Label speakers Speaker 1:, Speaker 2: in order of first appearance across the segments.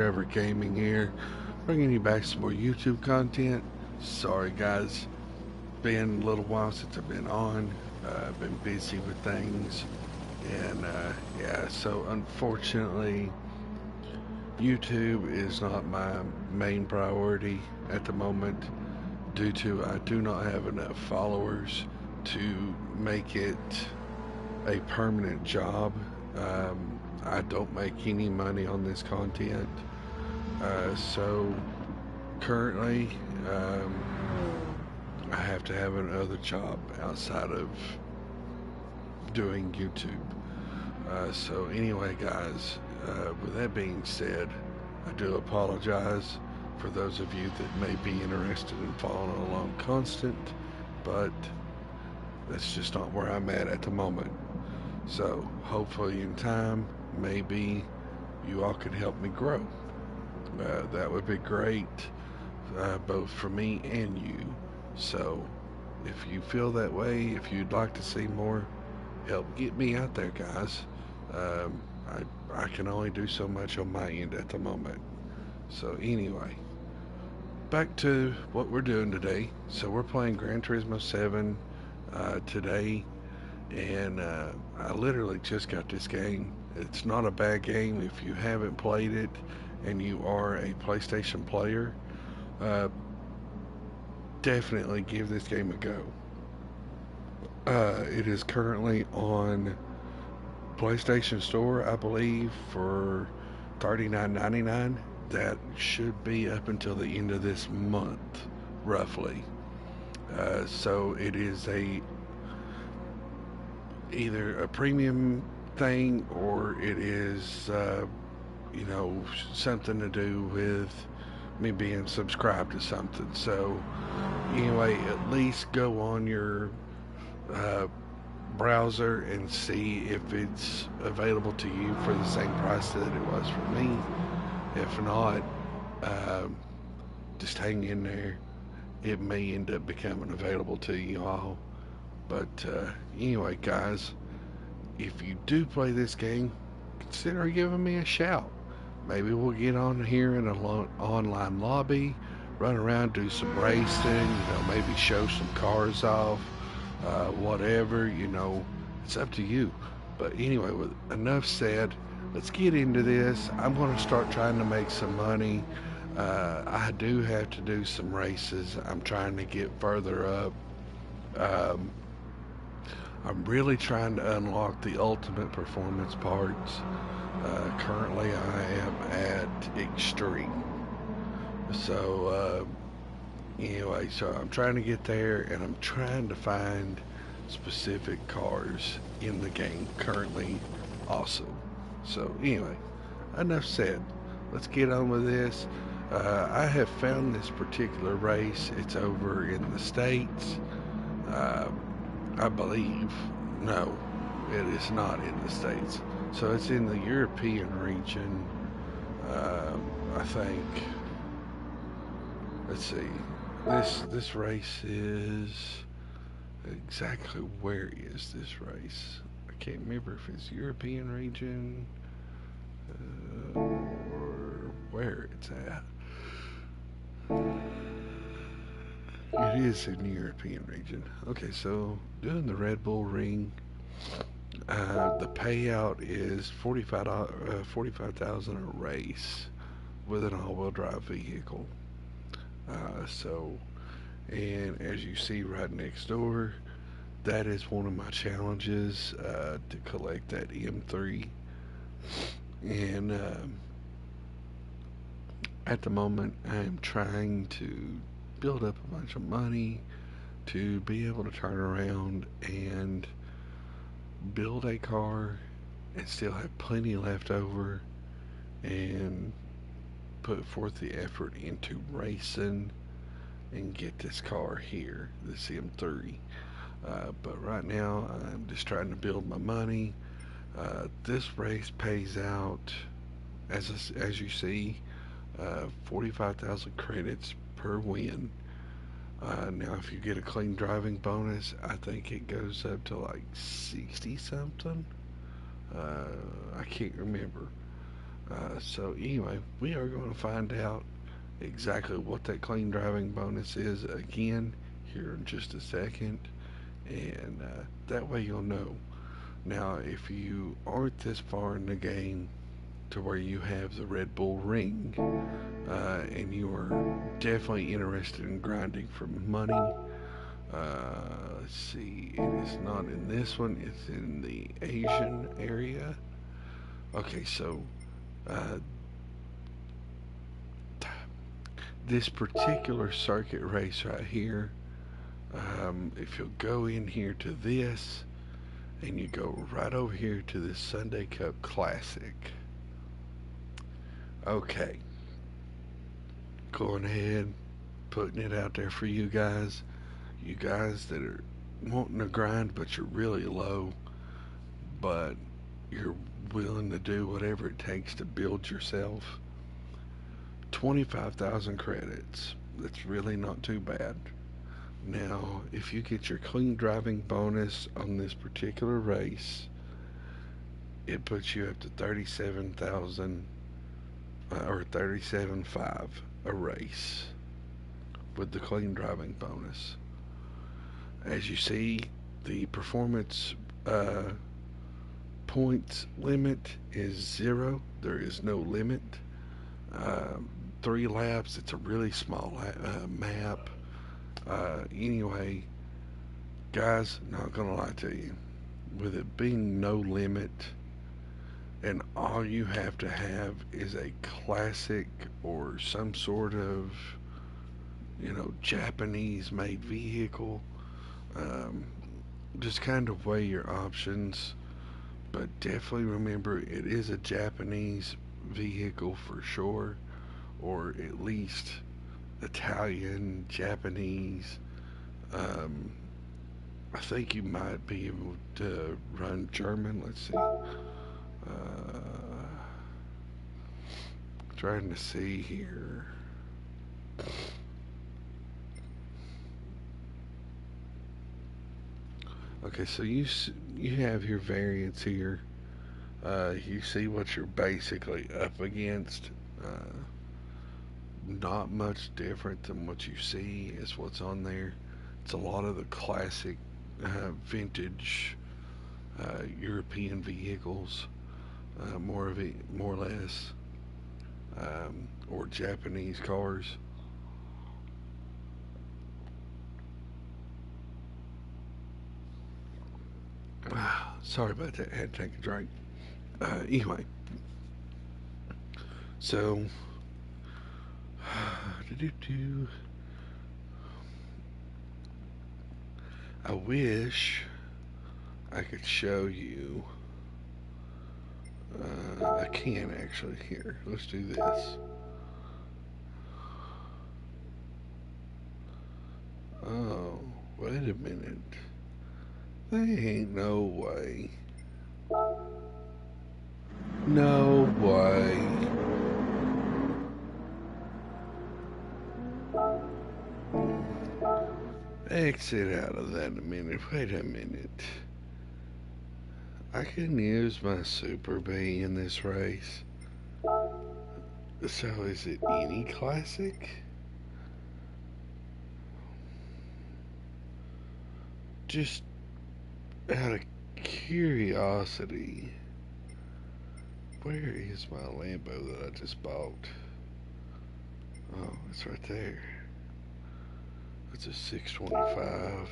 Speaker 1: Forever Gaming here, bringing you back some more YouTube content. Sorry guys, been a little while since I've been on. I've been busy with things, and yeah, so unfortunately, YouTube is not my main priority at the moment due to I do not have enough followers to make it a permanent job. I don't make any money on this content. So currently, um, I have to have another job outside of doing YouTube. So anyway, guys, with that being said, I do apologize for those of you that may be interested in following along constant, but that's just not where I'm at the moment. So hopefully in time, maybe you all can help me grow. That would be great, both for me and you. So, if you feel that way, if you'd like to see more, help get me out there, guys. Um, I can only do so much on my end at the moment. So, anyway, back to what we're doing today. So, we're playing Gran Turismo 7 today, and I literally just got this game. It's not a bad game if you haven't played it and you are a PlayStation player. Uh, Definitely give this game a go. It is currently on PlayStation Store, I believe, for $39.99. That should be up until the end of this month, roughly. So it is a either a premium thing or it is, something to do with me being subscribed to something. So anyway, at least go on your uh, browser and see if it's available to you for the same price that it was for me. If not, um, just hang in there. It may end up becoming available to you all. But anyway, guys, if you do play this game, consider giving me a shout. Maybe we'll get on here in an online lobby, run around, do some racing, maybe show some cars off, whatever, it's up to you. But anyway, with enough said, let's get into this. I'm going to start trying to make some money. I do have to do some races. I'm trying to get further up. Um, I'm really trying to unlock the ultimate performance parts. Currently, I am at extreme. So, anyway, so I'm trying to get there and I'm trying to find specific cars in the game currently also. So, anyway, enough said. Let's get on with this. I have found this particular race. It's over in the States. Uh, I believe. No, it is not in the States. So it's in the European region. I think. Let's see. This race is exactly where is this race? I can't remember if it's European region or where it's at. It is in the European region. Okay, so doing the Red Bull Ring, the payout is 45,000 a race with an all-wheel drive vehicle. So, and as you see right next door, that is one of my challenges to collect that M3. And at the moment, I am trying to build up a bunch of money to be able to turn around and build a car and still have plenty left over and put forth the effort into racing and get this car here, this M3. But right now, I'm just trying to build my money. This race pays out, as you see, 45,000 credits per win. Now, if you get a clean driving bonus, I think it goes up to like 60 something. I can't remember. So anyway, we are going to find out exactly what that clean driving bonus is again here in just a second, and that way you'll know. Now, if you aren't this far in the game to where you have the Red Bull ring, and you are definitely interested in grinding for money, let's see, it is not in this one, it's in the Asian area. Okay, so uh, this particular circuit race right here, if you'll go in here to this and you go right over here to the Sunday Cup Classic. Okay, going ahead, putting it out there for you guys. You guys that are wanting to grind but you're really low, but you're willing to do whatever it takes to build yourself. 25,000 credits. That's really not too bad. Now, if you get your clean driving bonus on this particular race, it puts you up to 37,000 or 37.5 a race with the clean driving bonus. As you see, the performance points limit is 0. There is no limit. Uh, 3 laps. It's a really small map. Anyway, guys, not gonna lie to you. With it being no limit, and all you have to have is a classic or some sort of, Japanese made vehicle, um, just kind of weigh your options. But definitely remember it is a Japanese vehicle for sure, or at least Italian, Japanese. Um, I think you might be able to run German. Let's see. Trying to see here. Okay, so you have your variants here. You see what you're basically up against. Not much different than what you see is what's on there. It's a lot of the classic vintage European vehicles, more or less, or Japanese cars. Sorry about that. I had to take a drink. Anyway, so I wish I could show you. I can actually. Here, let's do this. Oh, wait a minute. There ain't no way. No way. Exit out of that a minute. Wait a minute. I can use my Super B in this race. So is it any classic? Just out of curiosity, where is my Lambo that I just bought? Oh, it's right there. It's a 625.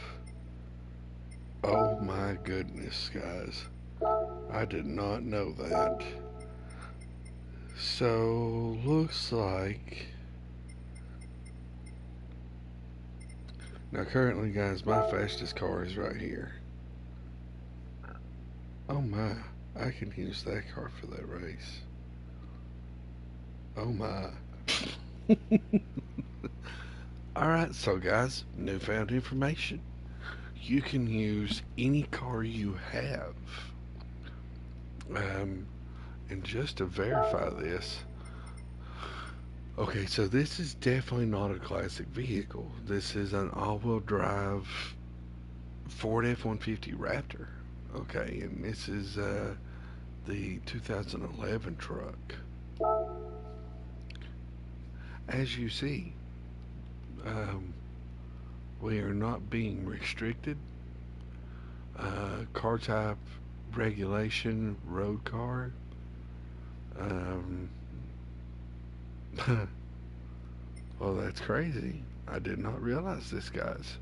Speaker 1: Oh my goodness, guys. I did not know that. So, looks like... Now currently, guys, my fastest car is right here. Oh my, I can use that car for that race. Oh my. Alright, so guys, newfound information. You can use any car you have. And just to verify this, okay, so this is definitely not a classic vehicle. This is an all-wheel drive Ford F-150 Raptor. Okay, and this is the 2011 truck. As you see, um, we are not being restricted. Car type regulation, road car. Um, well, that's crazy. I did not realize this, guys.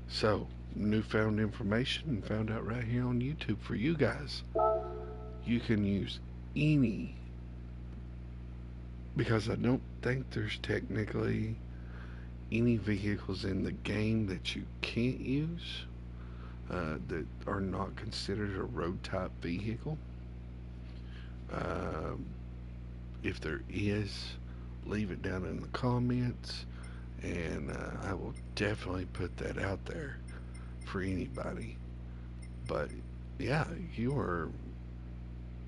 Speaker 1: So, newfound information found out right here on YouTube for you guys. You can use any, because I don't think there's technically any vehicles in the game that you can't use that are not considered a road type vehicle. Um, if there is, leave it down in the comments, and I will definitely put that out there for anybody. But yeah, you are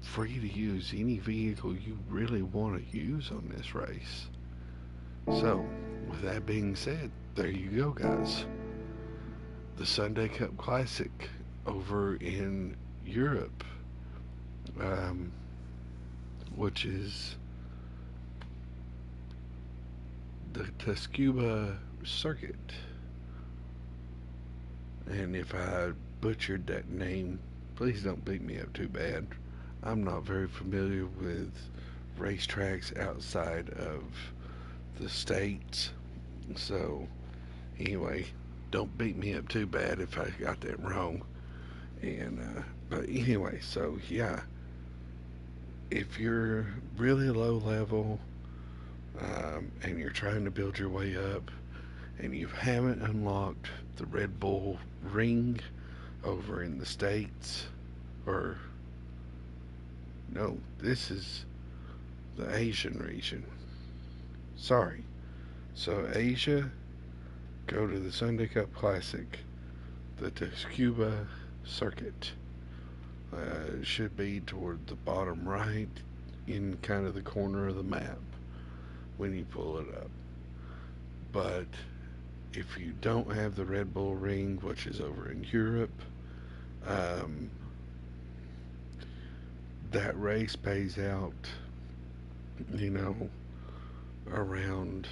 Speaker 1: free to use any vehicle you really want to use on this race. So, with that being said, there you go, guys. The Sunday Cup Classic over in Europe, um, which is the Tuscuba Circuit. And if I butchered that name, please don't beat me up too bad. I'm not very familiar with racetracks outside of the States. So, anyway, don't beat me up too bad if I got that wrong. And, but anyway, so yeah, if you're really low level and you're trying to build your way up and you haven't unlocked the Red Bull ring over in the States, or no, this is the Asian region. Sorry. So, Asia, go to the Sunday Cup Classic, the Tsukuba Circuit. Should be toward the bottom right in kind of the corner of the map when you pull it up. But if you don't have the Red Bull ring, which is over in Europe, um, that race pays out, you know, around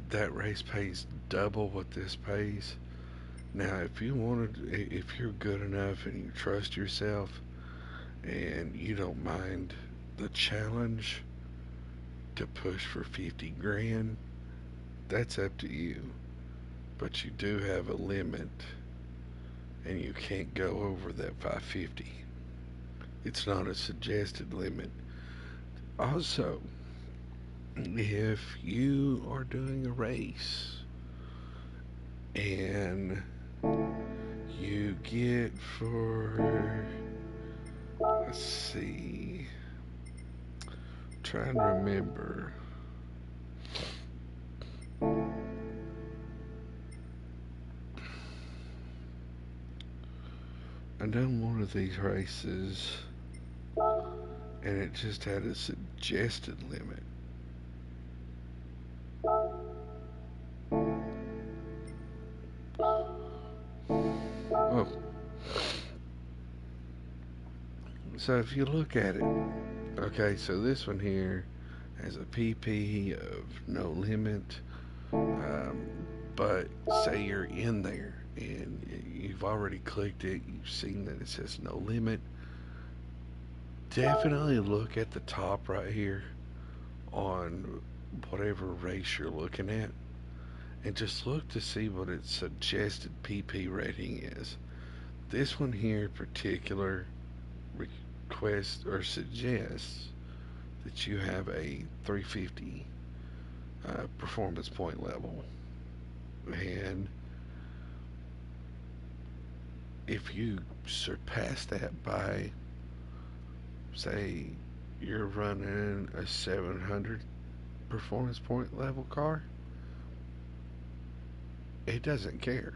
Speaker 1: that race pays double what this pays. Now, if you wanted, if you're good enough and you trust yourself and you don't mind the challenge to push for 50 grand, that's up to you. But you do have a limit and you can't go over that 550. It's not a suggested limit. Also, if you are doing a race and you get for, let's see, trying to remember. I done one of these races and it just had a suggested limit. Oh, so if you look at it, okay, so this one here has a PP of no limit, um, but say you're in there and you've already clicked it, you've seen that it says no limit. Definitely look at the top right here on whatever race you're looking at and just look to see what its suggested PP rating is. This one here in particular requests or suggests that you have a 350 performance point level. And if you surpass that by, say, you're running a 700 performance point level car, it doesn't care.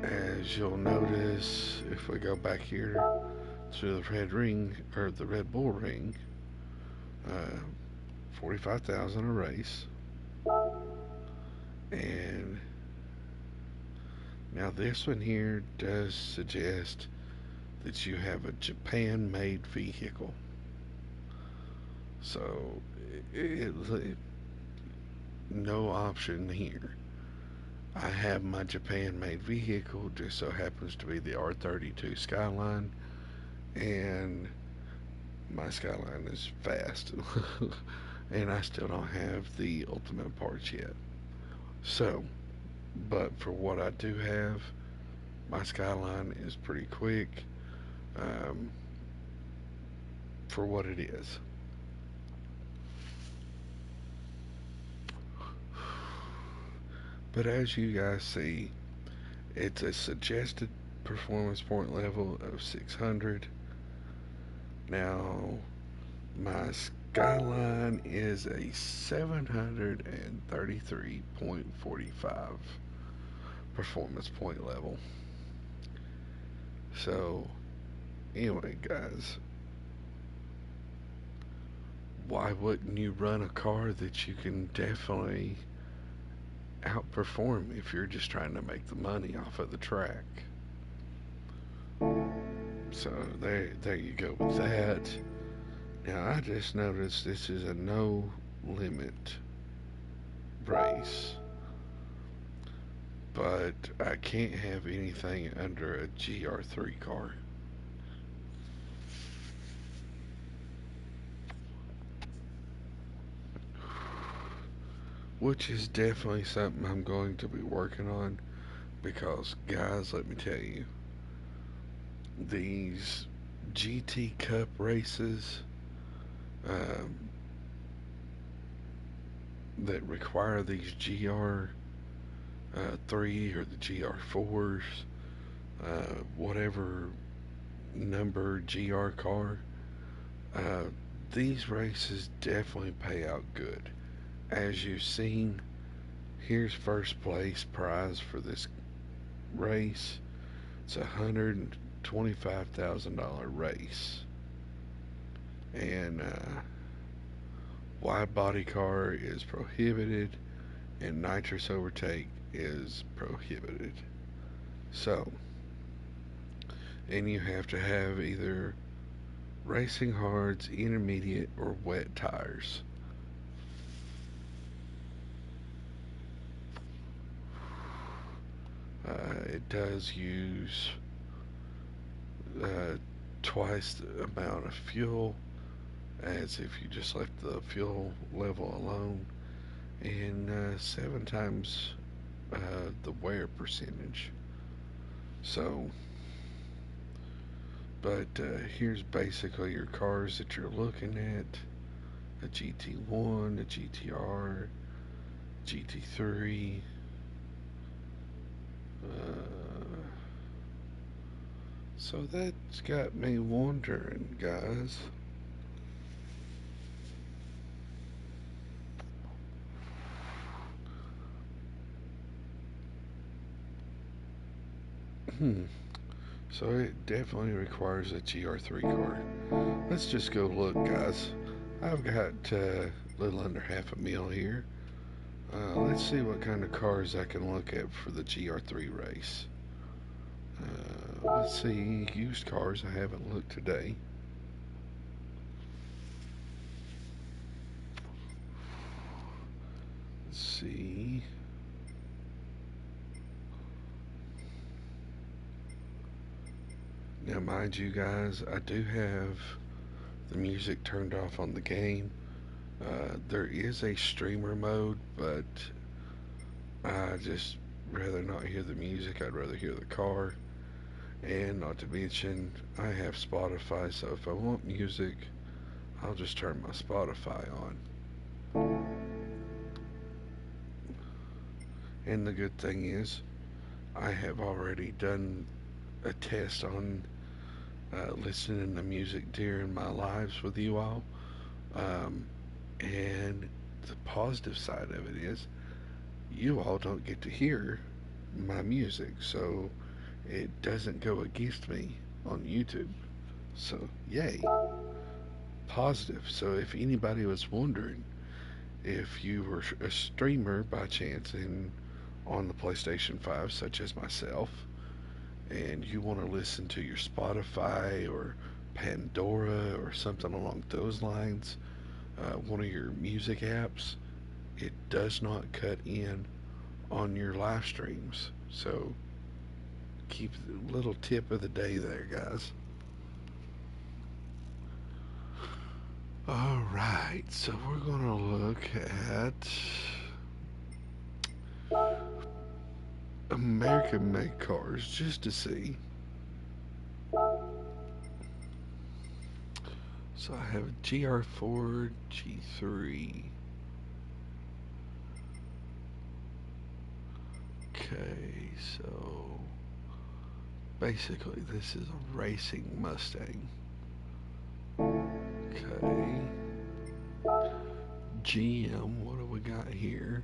Speaker 1: As you'll notice, if we go back here to the red ring or the Red Bull ring, 45,000 a race, and. Now this one here does suggest that you have a Japan made vehicle. So, no option here. I have my Japan made vehicle, just so happens to be the R32 Skyline, and my Skyline is fast. And I still don't have the ultimate parts yet. So, but for what I do have, my Skyline is pretty quick um, for what it is. But as you guys see, it's a suggested performance point level of 600. Now, my Skyline is a 733.45 performance point level. So, anyway, guys, why wouldn't you run a car that you can definitely outperform if you're just trying to make the money off of the track? So there you go with that. Now I just noticed this is a no limit race, but I can't have anything under a GR3 car. Which is definitely something I'm going to be working on because, guys, let me tell you, these GT Cup races um, that require these GR3 or the GR4s, whatever number GR car, uh, these races definitely pay out good. As you've seen, here's first place prize for this race. It's $125,000 race. And wide body car is prohibited, and nitrous overtake is prohibited. So, and you have to have either racing hards, intermediate, or wet tires. It does use uh, twice the amount of fuel as if you just left the fuel level alone, and 7 times the wear percentage. So, but here's basically your cars that you're looking at: a GT1, a GTR, GT3. So that's got me wondering, guys. Hmm. So it definitely requires a GR3 car. Let's just go look, guys. I've got a little under half a meal here. Let's see what kind of cars I can look at for the GR3 race. Let's see, used cars. I haven't looked today. Let's see. Now, mind you, guys, I do have the music turned off on the game. There is a streamer mode, but I just rather not hear the music. I'd rather hear the car. And not to mention, I have Spotify, so if I want music, I'll just turn my Spotify on. And the good thing is, I have already done a test on listening to music during my lives with you all. Um, and the positive side of it is, you all don't get to hear my music, so it doesn't go against me on YouTube. So, yay, positive. So, if anybody was wondering if you were a streamer by chance and on the PlayStation 5, such as myself, and you want to listen to your Spotify or Pandora or something along those lines, one of your music apps, it does not cut in on your live streams. So keep the little tip of the day there, guys. All right, so we're going to look at American made cars just to see. So I have a GR4, G3. Okay, so basically this is a racing Mustang. Okay. GM, what do we got here?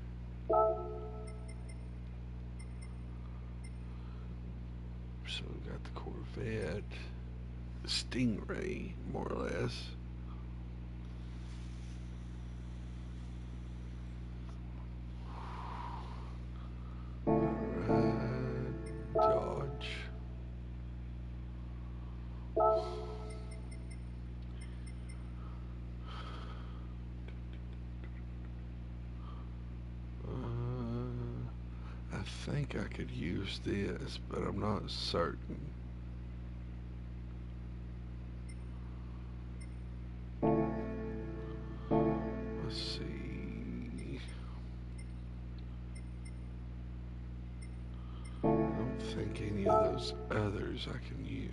Speaker 1: So we got the Corvette, Stingray, more or less. Dodge. I think I could use this, but I'm not certain. Let's see. I don't think any of those others I can use.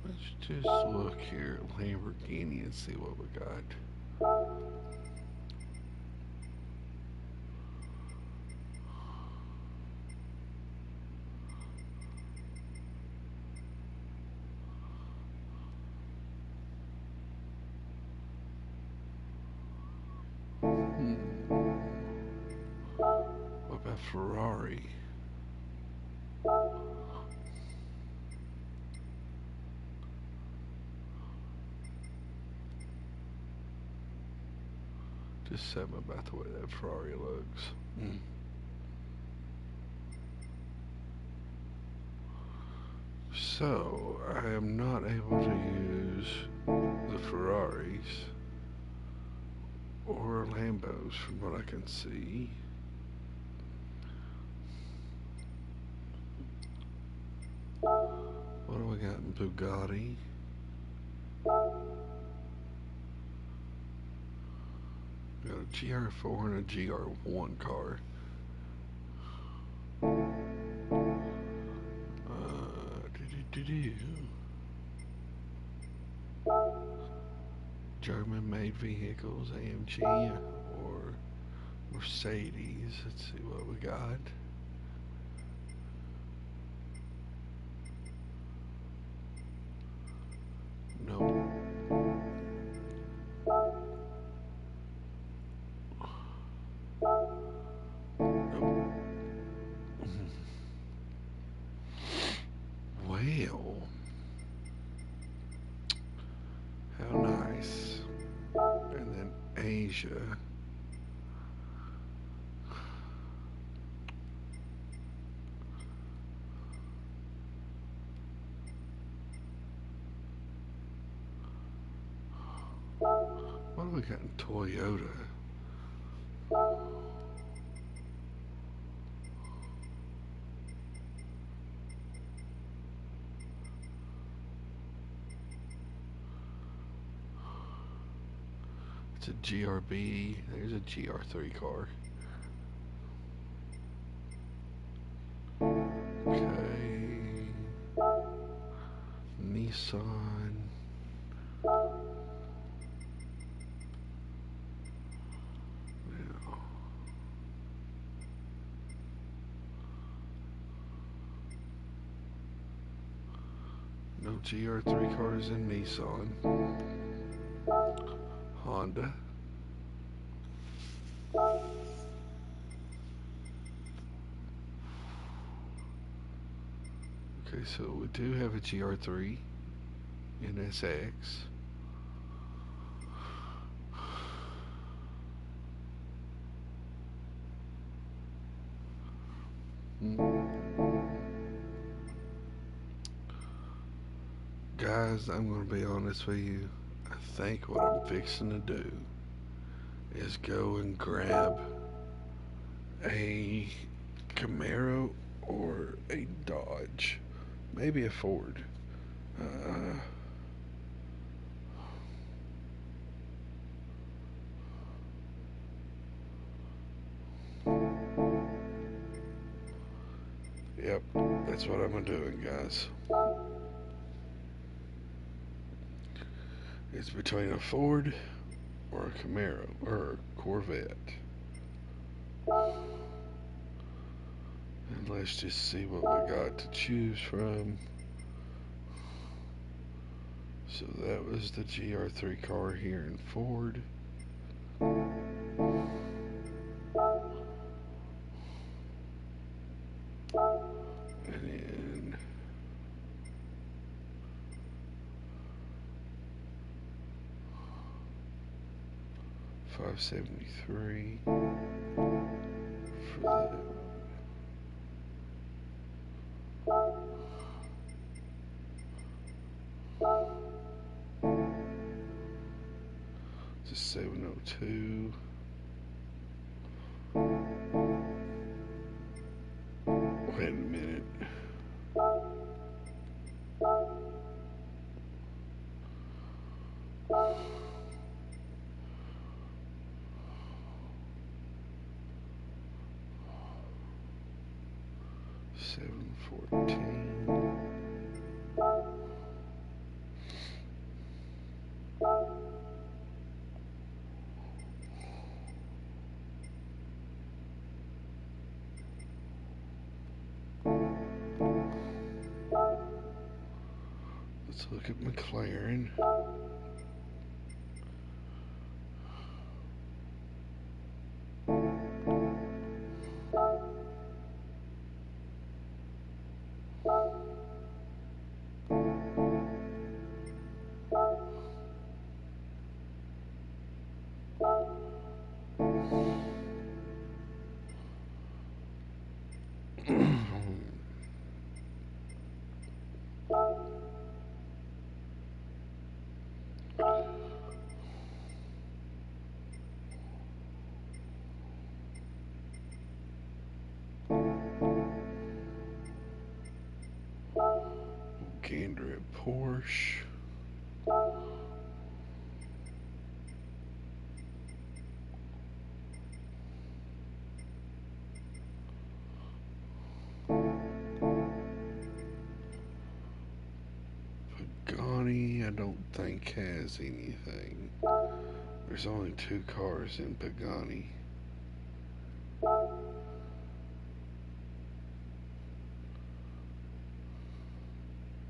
Speaker 1: Let's just look here at Lamborghini and see what we got. What about Ferrari? Just something about the way that Ferrari looks. So, I am not able to use the Ferraris or Lambos from what I can see. What do we got in Bugatti? We got a GR4 and a GR1 car. German-made vehicles, AMG or Mercedes. Let's see what we got. Nope. Nope. Well, how nice. And then Asia. What do we got in Toyota? It's a GRB. There's a GR3 car. Okay. Nissan. No GR3 cars in Nissan. Honda. Okay, so we do have a GR3 NSX. Guys, I'm going to be honest with you. I think what I'm fixing to do is go and grab a Camaro or a Dodge, maybe a Ford. Uh, yep, that's what I'm doing, guys. It's between a Ford or a Camaro or a Corvette. And let's just see what we got to choose from. So that was the GR3 car here in Ford. And then 573 for the the 702. Wait a minute. Seven 14. Let's look at McLaren. Gander at Porsche. Pagani, I don't think has anything. There's only two cars in Pagani.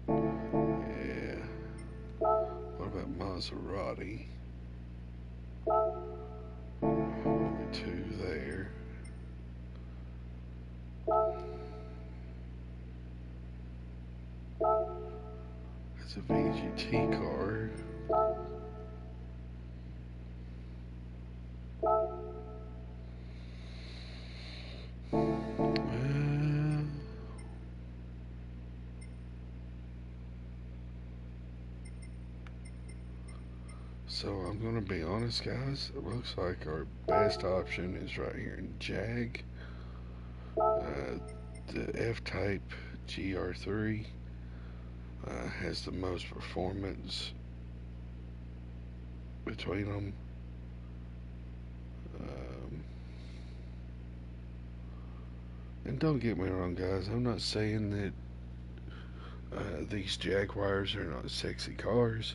Speaker 1: Yeah. What about Maserati? Only two there. That's a VGT car. So I'm gonna be honest, guys. It looks like our best option is right here in Jag. The F-Type GR3 has the most performance between them. And don't get me wrong, guys. I'm not saying that these Jaguars are not sexy cars,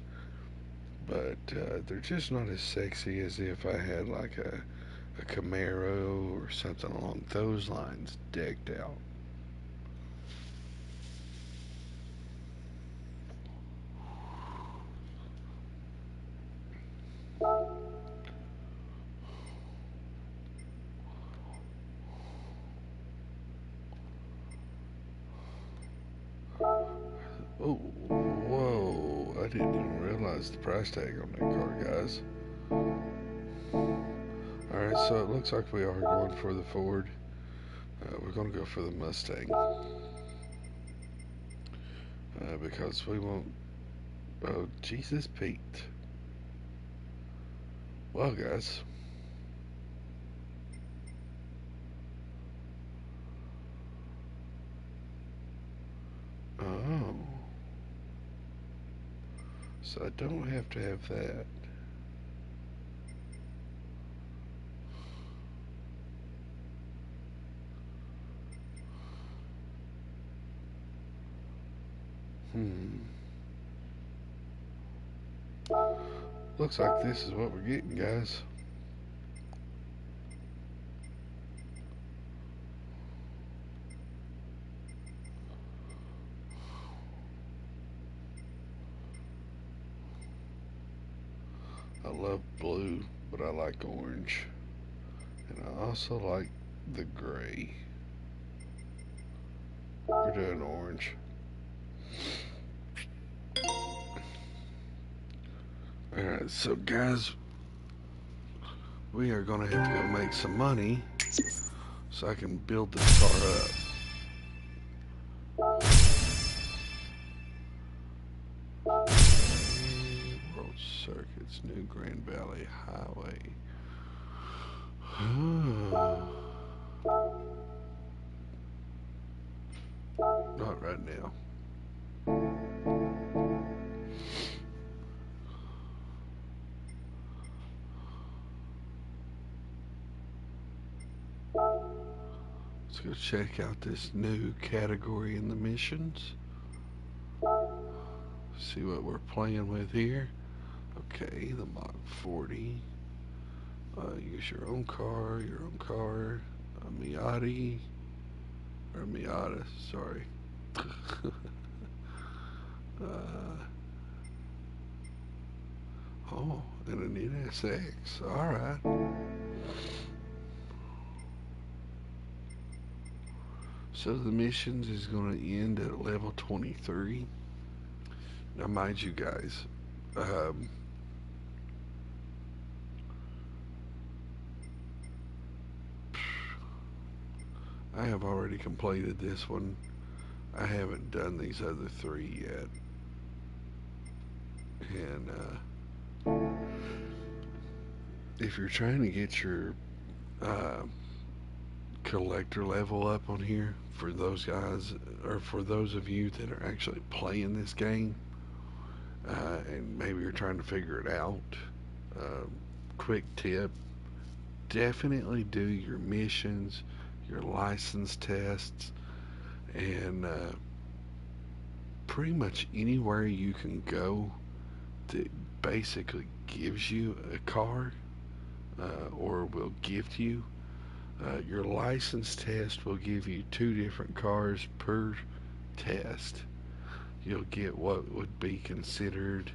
Speaker 1: but they're just not as sexy as if I had like a Camaro or something along those lines decked out. Oh, whoa, I didn't even realize the price tag on that car, guys. Alright, so it looks like we are going for the Ford. We're going to go for the Mustang. Because we won't... Oh, Jesus Pete. Well, guys. Oh. So I don't have to have that. Looks like this is what we're getting, guys. I love blue, but I like orange. And I also like the gray. We're doing orange. Alright, so guys, we are going to have to go make some money so I can build this car up. World Circuits, New Grand Valley Highway. Not right now. Let's go check out this new category in the missions. See what we're playing with here. Okay, the Mach 40. Use your own car, a Miata, or Miata, sorry. Oh, and a neat SX, alright. So the missions is going to end at level 23. Now mind you guys, I have already completed this one. I haven't done these other three yet. And if you're trying to get your collector level up on here, for those guys, or for those of you that are actually playing this game, and maybe you're trying to figure it out, quick tip, definitely do your missions, your license tests, and pretty much anywhere you can go that basically gives you a car, or will gift you. Your license test will give you 2 different cars per test. You'll get what would be considered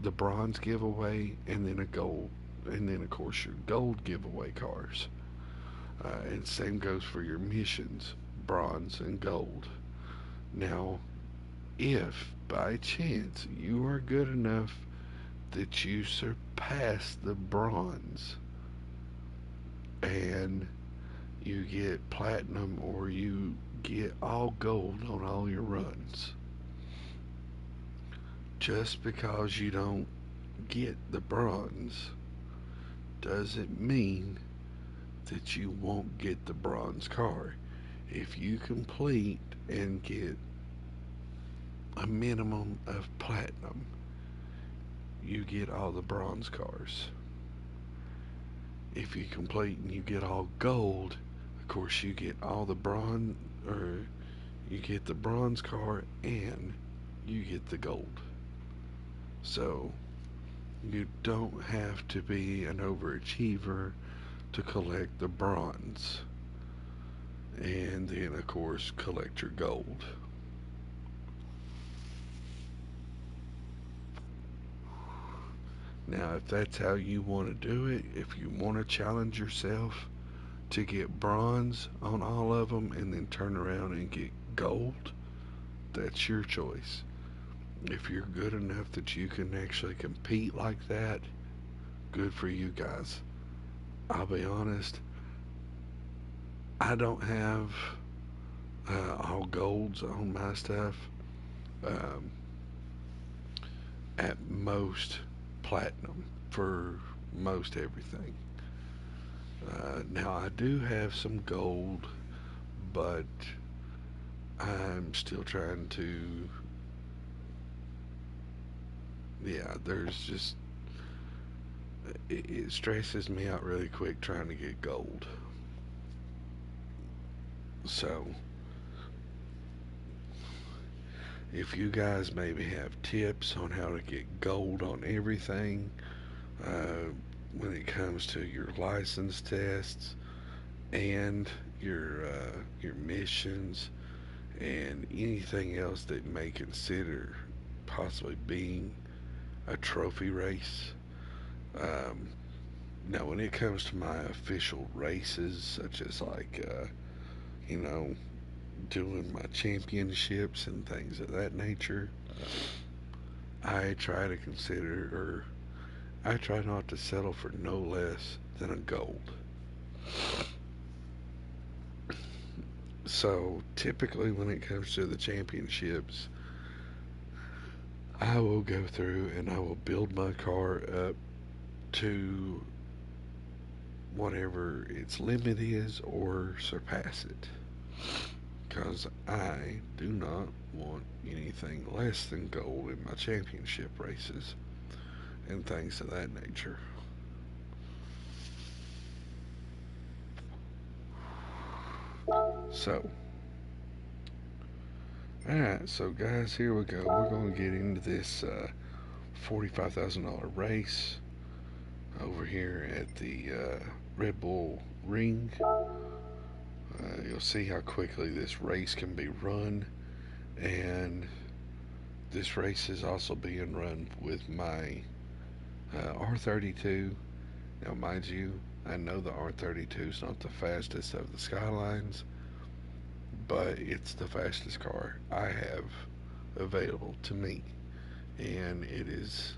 Speaker 1: the bronze giveaway, and then a gold, and then of course your gold giveaway cars. And same goes for your missions, bronze and gold. Now, if by chance you are good enough that you surpass the bronze and you get platinum, or you get all gold on all your runs, just because you don't get the bronze doesn't mean that you won't get the bronze car. If you complete and get a minimum of platinum, you get all the bronze cars. If you complete and you get all gold, of course you get all the bronze, or you get the bronze car and you get the gold. So you don't have to be an overachiever to collect the bronze, and then of course collect your gold. Now, if that's how you want to do it, if you want to challenge yourself to get bronze on all of them and then turn around and get gold, that's your choice. If you're good enough that you can actually compete like that, good for you guys. I'll be honest, I don't have all golds on my stuff. Um, at most, platinum for most everything. Now, I do have some gold, but I'm still trying to. Yeah, there's just. It stresses me out really quick trying to get gold. So, if you guys maybe have tips on how to get gold on everything, uh, when it comes to your license tests and your missions and anything else that may consider possibly being a trophy race. Um, Now, when it comes to my official races, such as you know, doing my championships and things of that nature, I try to consider, or I try not to settle for no less than a gold. So, typically, when it comes to the championships, I will go through and I will build my car up to whatever its limit is or surpass it. Because I do not want anything less than gold in my championship races and things of that nature. So, alright, so guys, here we go. We're going to get into this $45,000 race over here at the Red Bull Ring. You'll see how quickly this race can be run, and this race is also being run with my R32. Now, mind you, I know the R32 is not the fastest of the Skylines, but it's the fastest car I have available to me, and it is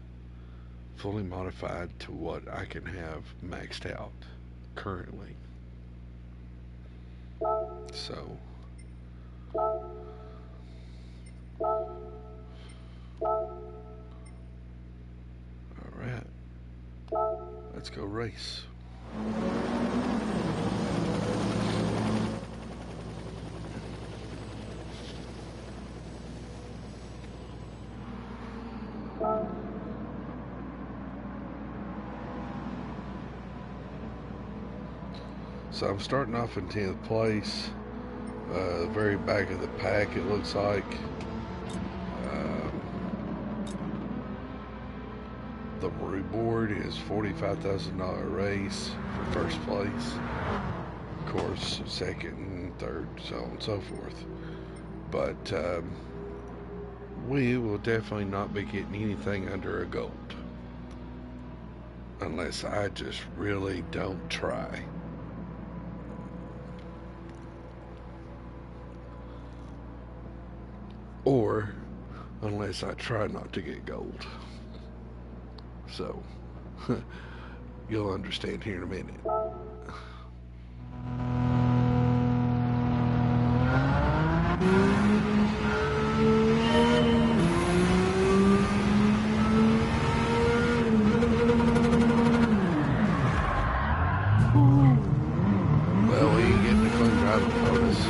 Speaker 1: fully modified to what I can have maxed out currently. So, alright, let's go race. So I'm starting off in 10th place, very back of the pack it looks like. Um, the reward is $45,000 race for first place. Of course, second and third, so on and so forth. But we will definitely not be getting anything under a gold. Unless I just really don't try. Or unless I try not to get gold. So, you'll understand here in a minute. Well, we ain't getting a clean driving bonus.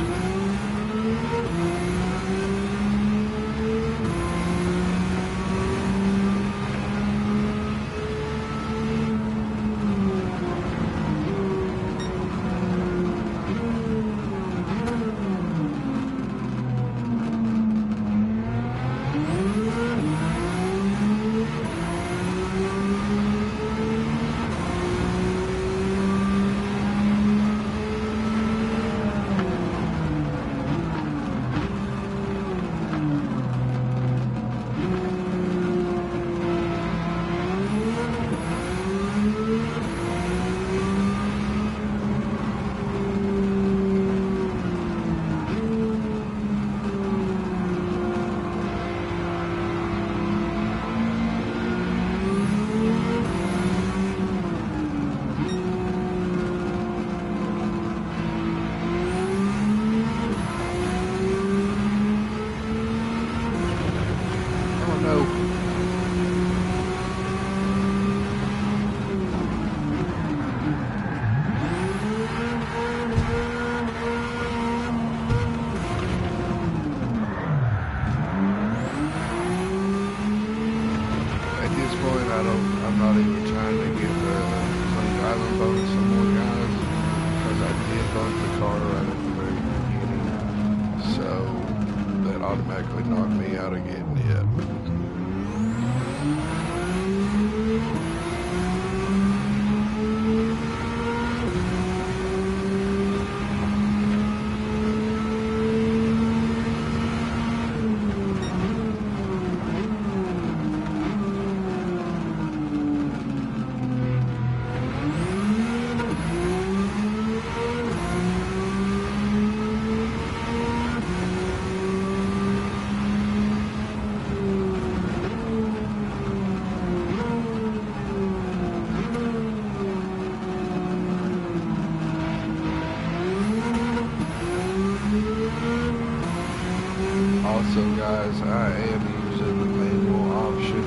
Speaker 1: So guys, I am using the manual option,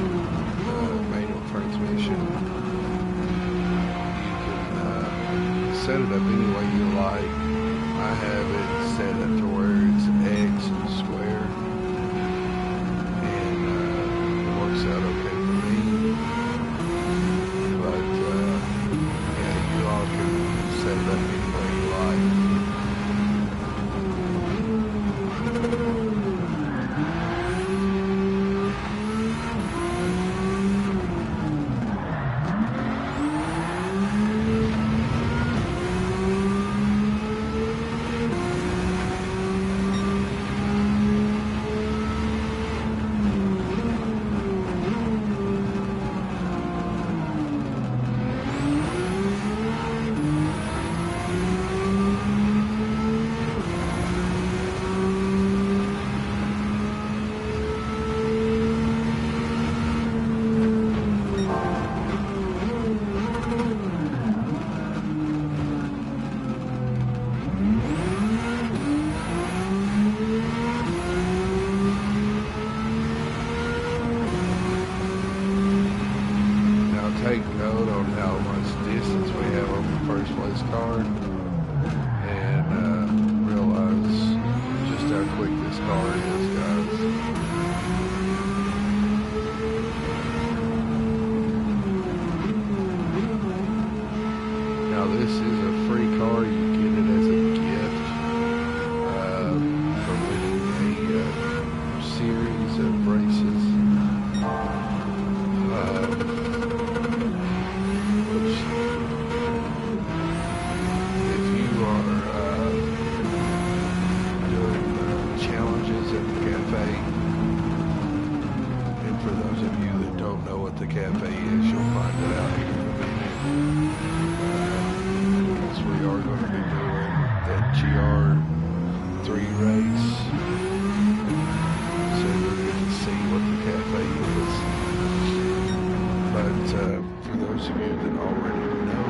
Speaker 1: manual transmission. You can set it up any way you like. I have it set up to where it's X square, and it works out okay for me. But yeah, you all can set it up any way you like. Take note on how much distance we have on the first place car, and realize just how quick this car is, guys. Now this is a free car. You get it as a gift for winning a series of races. For those of you that don't know what the cafe is, you'll find it out here in a minute. As we are going to be doing that GR3 race, so you'll get to see what the cafe is. But for those of you that already know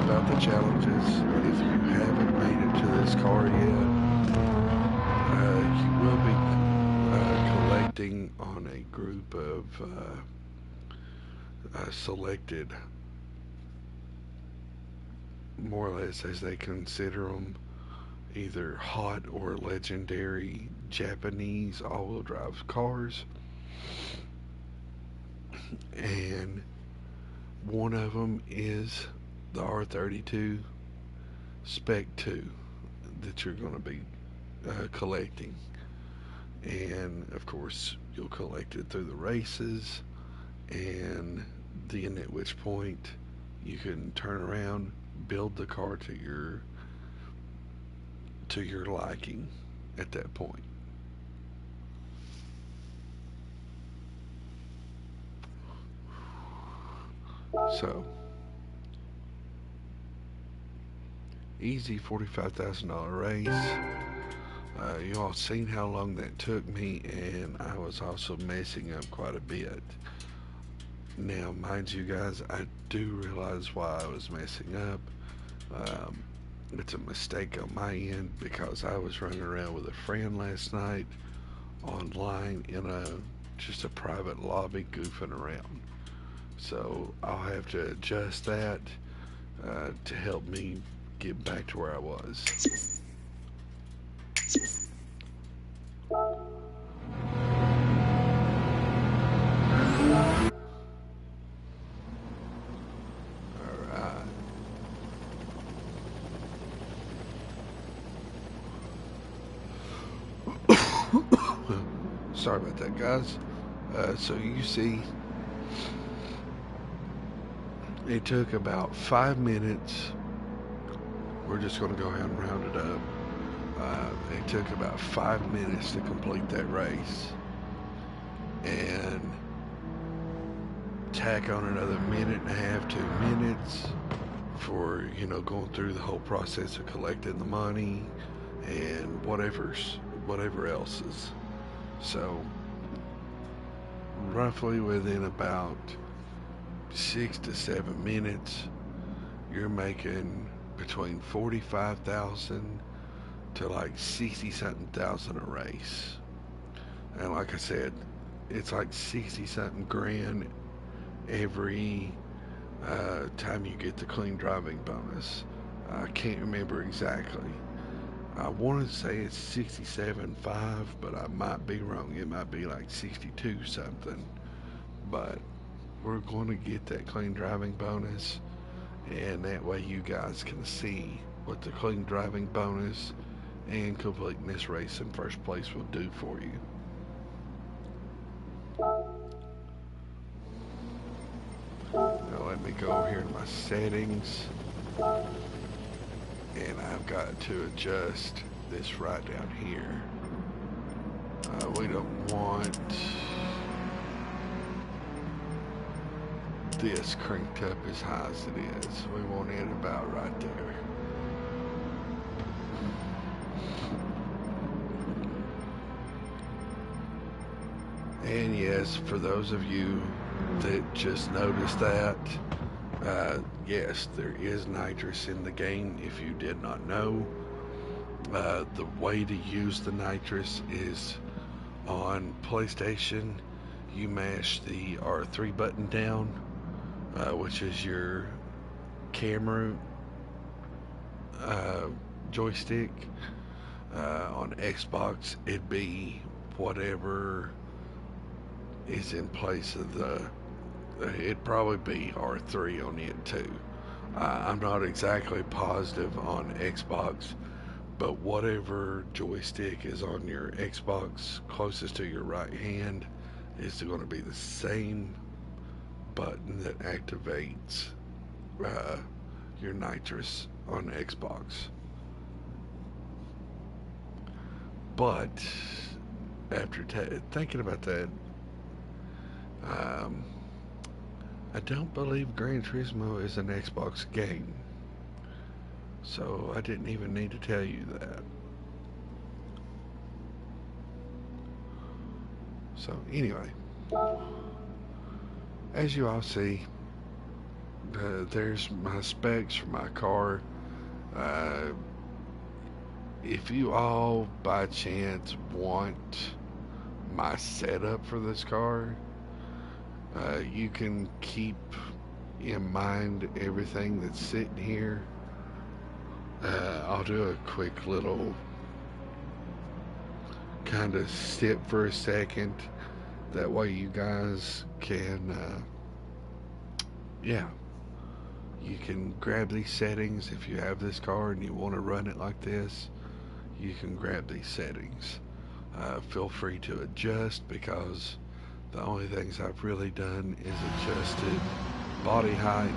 Speaker 1: about the challenges, if you haven't made it to this car yet, you will be collecting on a group of selected, more or less as they consider them, either hot or legendary Japanese all-wheel drive cars. And one of them is the R32 Spec 2 that you're going to be collecting. And of course you'll collect it through the races, and then at which point you can turn around, build the car to your liking at that point. So easy $45,000 race. You all seen how long that took me, and I was also messing up quite a bit. Now, mind you guys, I do realize why I was messing up. It's a mistake on my end because I was running around with a friend last night online in just a private lobby goofing around. So I'll have to adjust that to help me get back to where I was. Alright. Sorry about that, guys. So you see, it took about 5 minutes. We're just going to go ahead and round it up. It took about 5 minutes to complete that race, and tack on another minute and a half, 2 minutes for, you know, going through the whole process of collecting the money and whatever else is. So roughly within about 6 to 7 minutes, you're making between 45,000 to like 60 something thousand a race. And like I said, it's like 60 something grand every time you get the clean driving bonus. I can't remember exactly. I want to say it's 67.5, but I might be wrong. It might be like 62 something. But we're going to get that clean driving bonus, and that way you guys can see what the clean driving bonus and completing this race in first place will do for you. Now let me go over here to my settings, and I've got to adjust this right down here. We don't want this cranked up as high as it is. We want it about right there. And yes, for those of you that just noticed that, yes, there is nitrous in the game if you did not know. The way to use the nitrous is on PlayStation, you mash the R3 button down, which is your camera joystick. On Xbox, it'd be whatever is in place of it'd probably be R3 on it too. I'm not exactly positive on Xbox, but whatever joystick is on your Xbox closest to your right hand is going to be the same button that activates your nitrous on Xbox. But after thinking about that, I don't believe Gran Turismo is an Xbox game, so I didn't even need to tell you that. So anyway, as you all see, there's my specs for my car. Uh, if you all by chance want my setup for this car, you can keep in mind everything that's sitting here. I'll do a quick little kind of sit for a second. That way you guys can, yeah, you can grab these settings. If you have this car and you want to run it like this, you can grab these settings. Feel free to adjust, because the only things I've really done is adjusted body height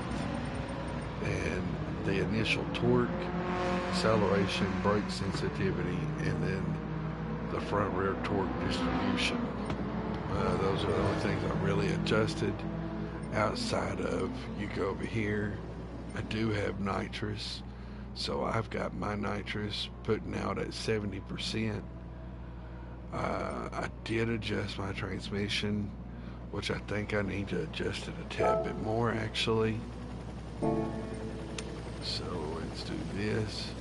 Speaker 1: and the initial torque, acceleration, brake sensitivity, and then the front rear torque distribution. Those are the only things I really adjusted. Outside of, you go over here, I do have nitrous, so I've got my nitrous putting out at 70%. I did adjust my transmission, which I think I need to adjust it a tad bit more actually. So let's do this.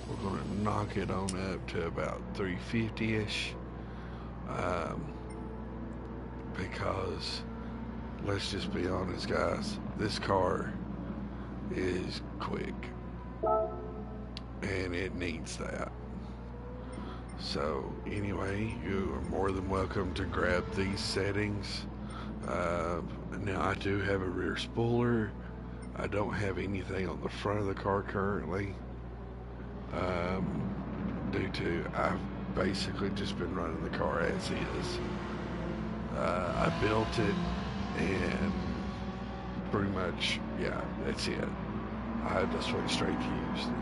Speaker 1: We're going to knock it on up to about 350-ish. Because let's just be honest, guys, this car is quick and it needs that. So anyway, you are more than welcome to grab these settings. Now I do have a rear spoiler. I don't have anything on the front of the car currently, due to I've basically just been running the car as is. I built it and pretty much, yeah, that's it. I just went straight to use it.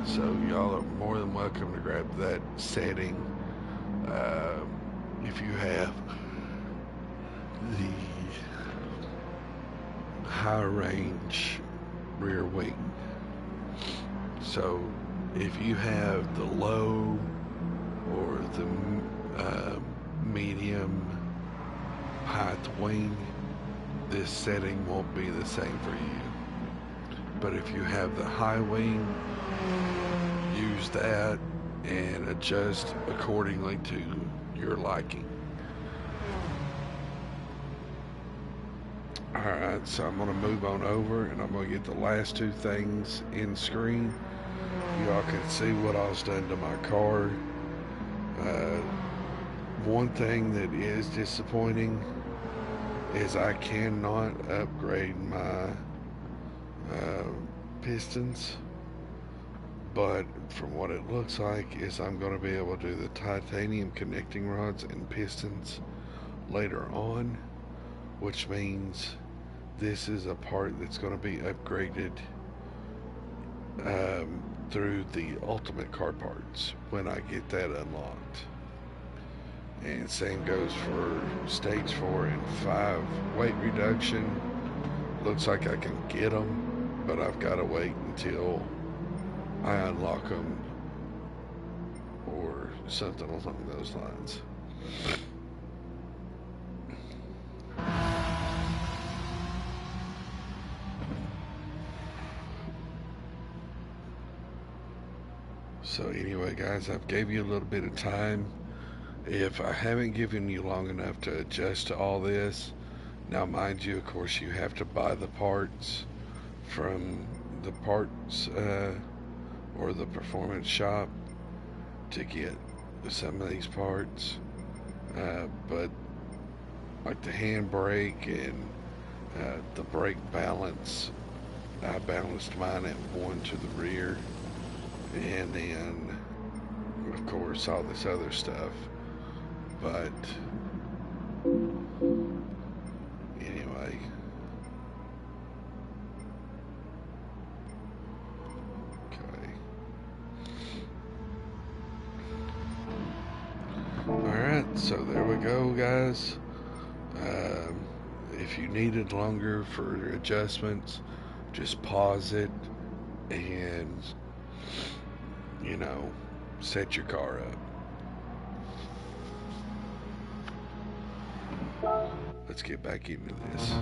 Speaker 1: So y'all are more than welcome to grab that setting. If you have the high range rear wing. So if you have the low or the medium height wing, this setting won't be the same for you. But if you have the high wing, use that and adjust accordingly to your liking. Alright, so I'm going to move on over and I'm going to get the last two things in screen. Y'all can see what I was done to my car. One thing that is disappointing is I cannot upgrade my pistons, but from what it looks like is I'm going to be able to do the titanium connecting rods and pistons later on, which means this is a part that's going to be upgraded through the ultimate car parts when I get that unlocked. And same goes for stage 4 and 5 weight reduction. Looks like I can get them, but I've got to wait until I unlock them or something along those lines. So anyway, guys, I've gave you a little bit of time. If I haven't given you long enough to adjust to all this, now mind you, of course, you have to buy the parts from the parts or the performance shop to get some of these parts. But like the handbrake and the brake balance, I balanced mine at 1 to the rear, and then of course all this other stuff. But anyway, okay. Alright, so there we go, guys. If you needed longer for adjustments, just pause it and, you know, set your car up. Let's get back into this.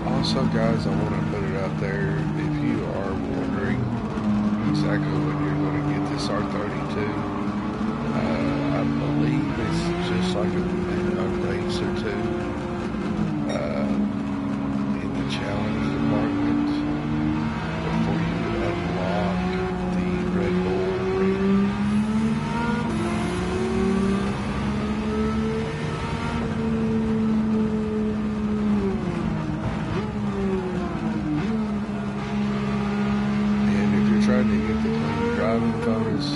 Speaker 1: Also, guys, I want to put it out there, if you are wondering exactly when you're going to get this R32, I believe it's just like a race or two in the challenge department before you unlock the Red Bull ring. Trying to get the clean driving bonus,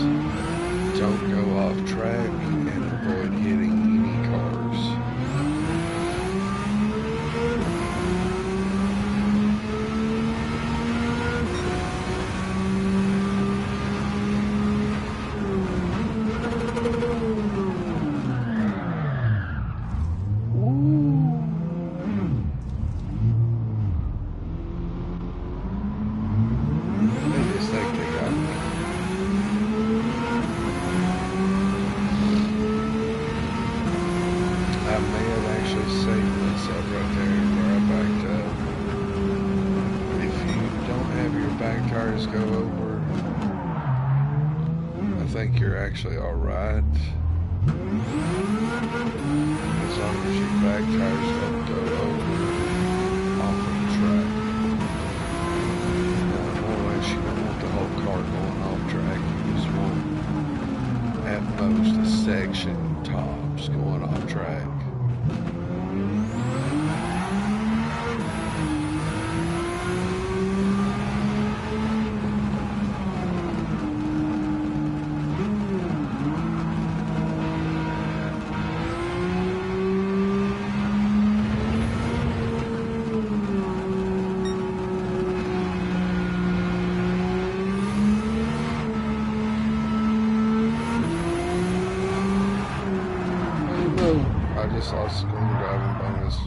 Speaker 1: don't go off track and avoid hitting any cars. I may have actually saved myself right there where I backed up. If you don't have your back tires go over, I think you're actually alright. As long as your back tires don't go over off of the track. More or less, you don't want the whole car going off track. You just want at section tops going off track. I just lost the clean driving bonus.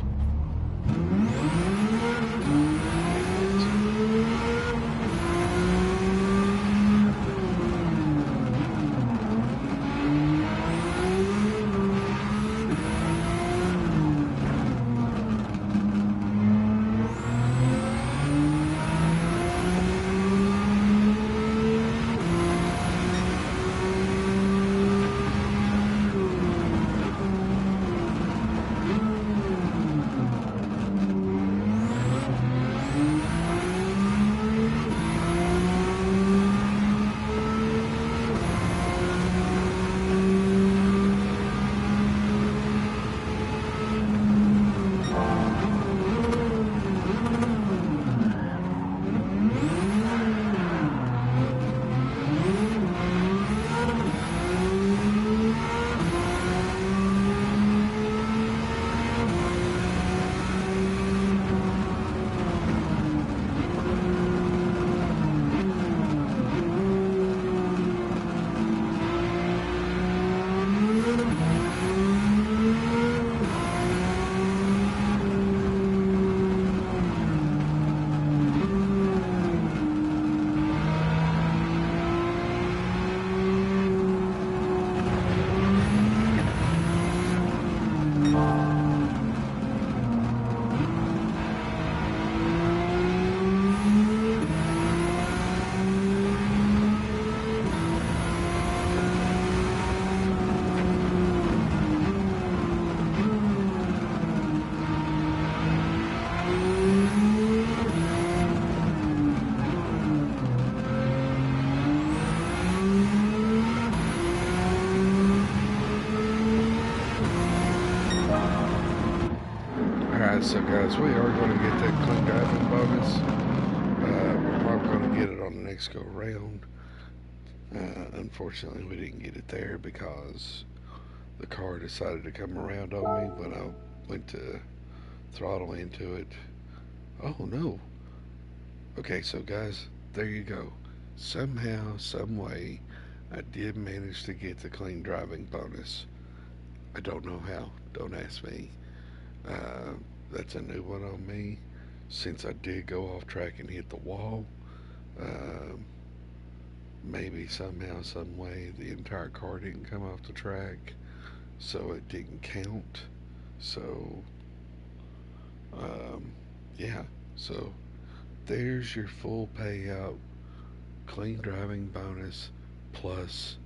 Speaker 1: Alright, so guys, we are going to get that clean driving bonus. We're probably going to get it on the next go round. Unfortunately, we didn't get it there because the car decided to come around on me when I went to throttle into it. Oh no. Okay, so guys, there you go. Somehow, some way, I did manage to get the clean driving bonus. I don't know how. Don't ask me. Uh, that's a new one on me. Since I did go off track and hit the wall, uh, maybe somehow, some way, the entire car didn't come off the track, so it didn't count. So, um, yeah. So there's your full payout, clean driving bonus, plus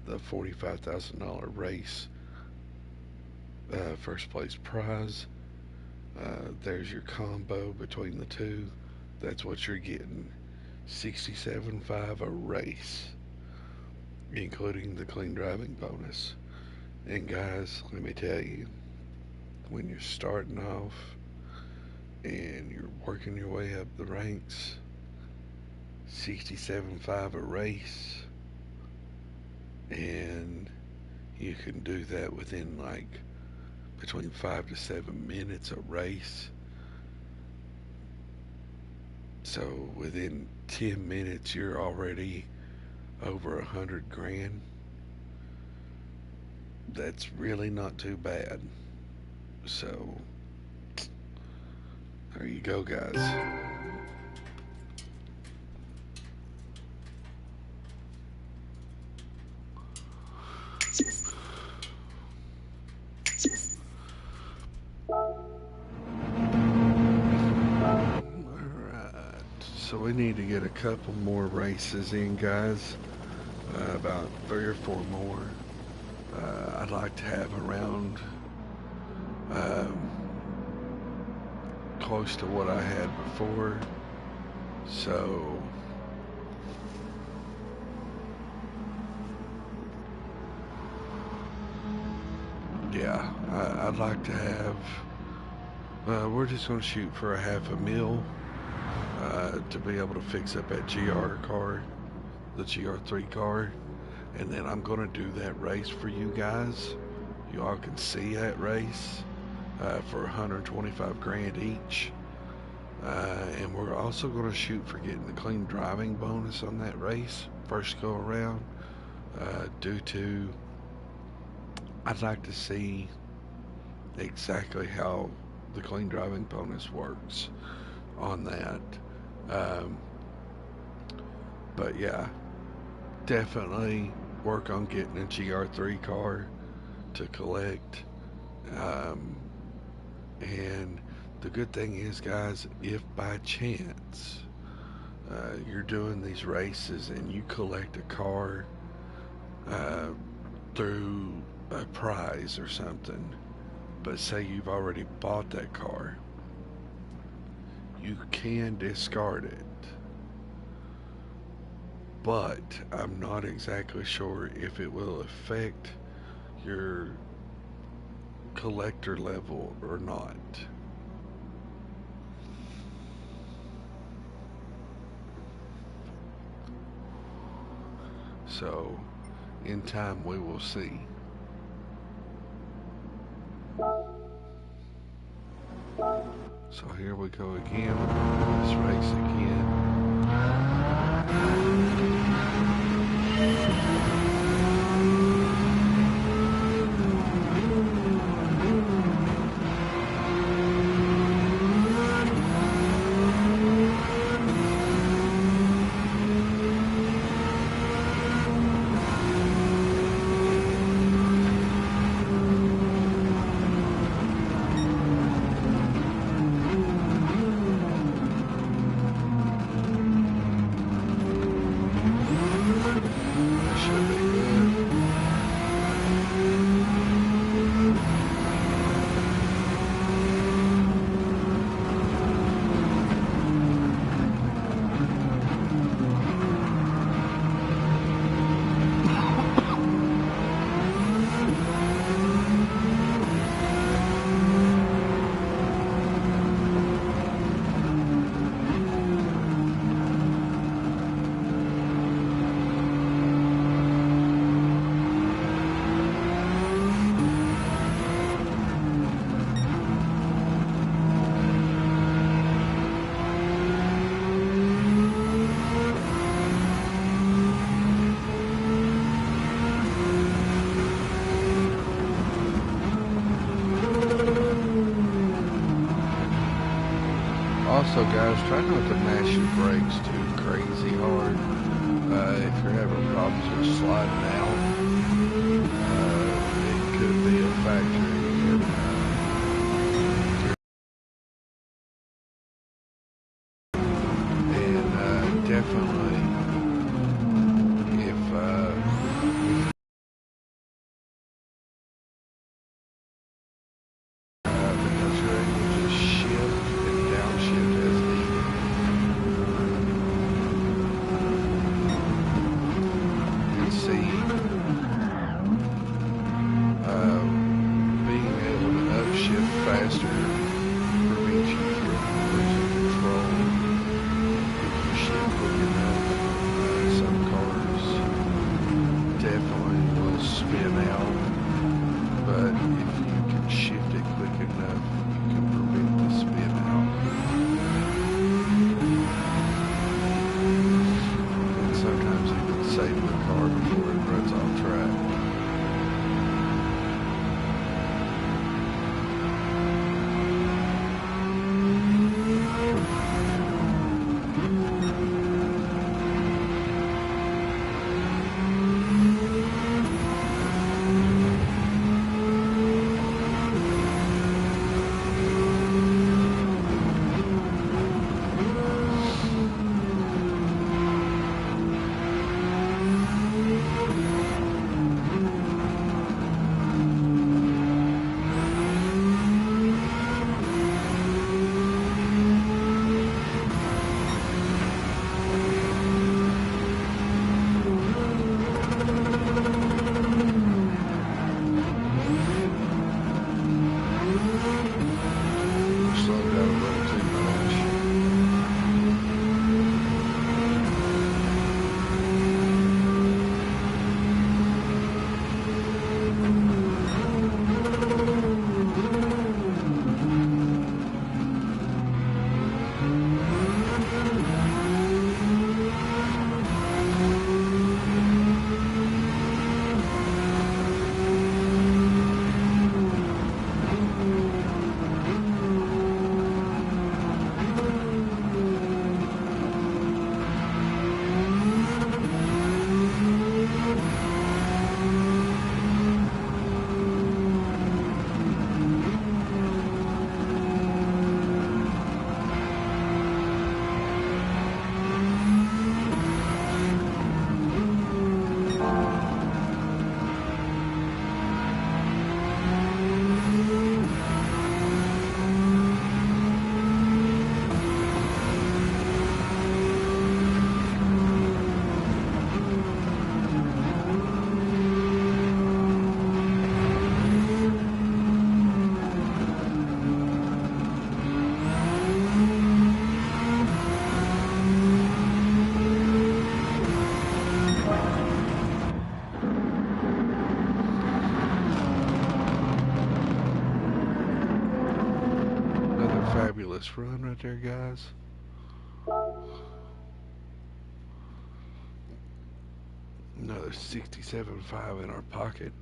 Speaker 1: the $45,000 race first place prize. There's your combo between the two. That's what you're getting. 67.5 a race, including the clean driving bonus. And guys, let me tell you, when you're starting off and you're working your way up the ranks, 67.5 a race, and you can do that within like between 5 to 7 minutes a race. So within 10 minutes, you're already over 100 grand. That's really not too bad. So there you go, guys. So we need to get a couple more races in, guys. About 3 or 4 more. I'd like to have around close to what I had before. So I'd like to have, we're just going to shoot for a $500,000 to be able to fix up that GR car, the GR3 car, and then I'm going to do that race for you guys. You all can see that race for 125 grand each. And we're also going to shoot for getting the clean driving bonus on that race first go around, due to I'd like to see exactly how the clean driving bonus works on that. Um, but yeah, definitely work on getting a GR3 car to collect. Um, and the good thing is, guys, if by chance you're doing these races and you collect a car uh, through a prize or something, but say you've already bought that car, you can discard it. But I'm not exactly sure if it will affect your collector level or not. So, in time we will see. So here we go again. Let's race again. Also, guys, try not to mash your brakes too crazy hard. If you're having problems with sliding out, it could be a factor in and definitely if because you're able to just shift and downshift as needed. And see, being able to upshift faster prevents you from losing control if you shift quick enough. Some cars definitely will spin out, but if you can shift it quick enough, you can prevent the spin out. And sometimes even save the car before it runs off track. close run right there, guys. Another 67.5 in our pocket.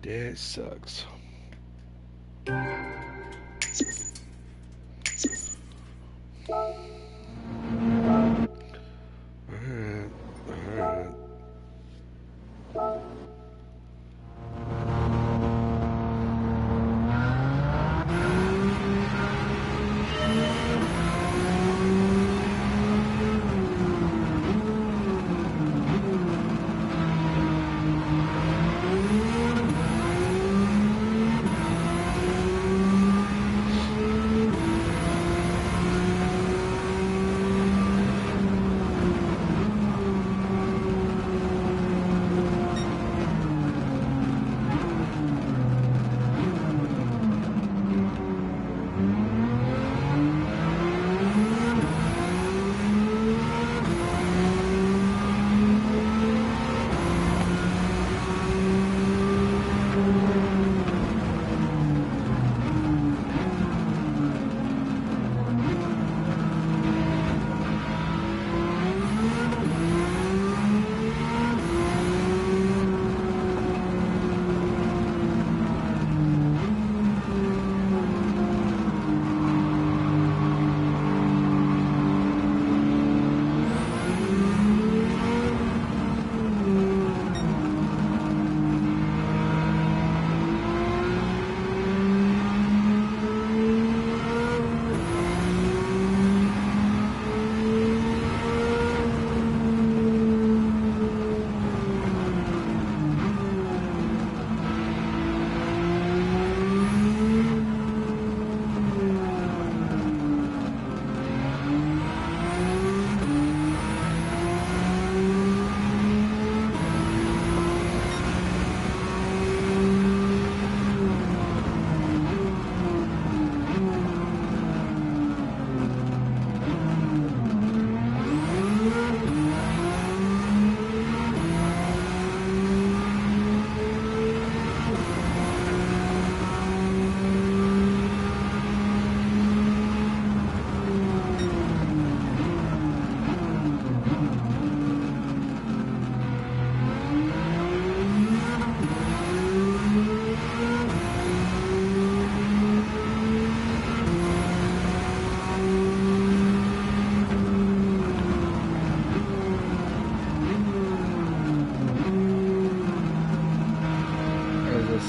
Speaker 1: That sucks. Alright, alright.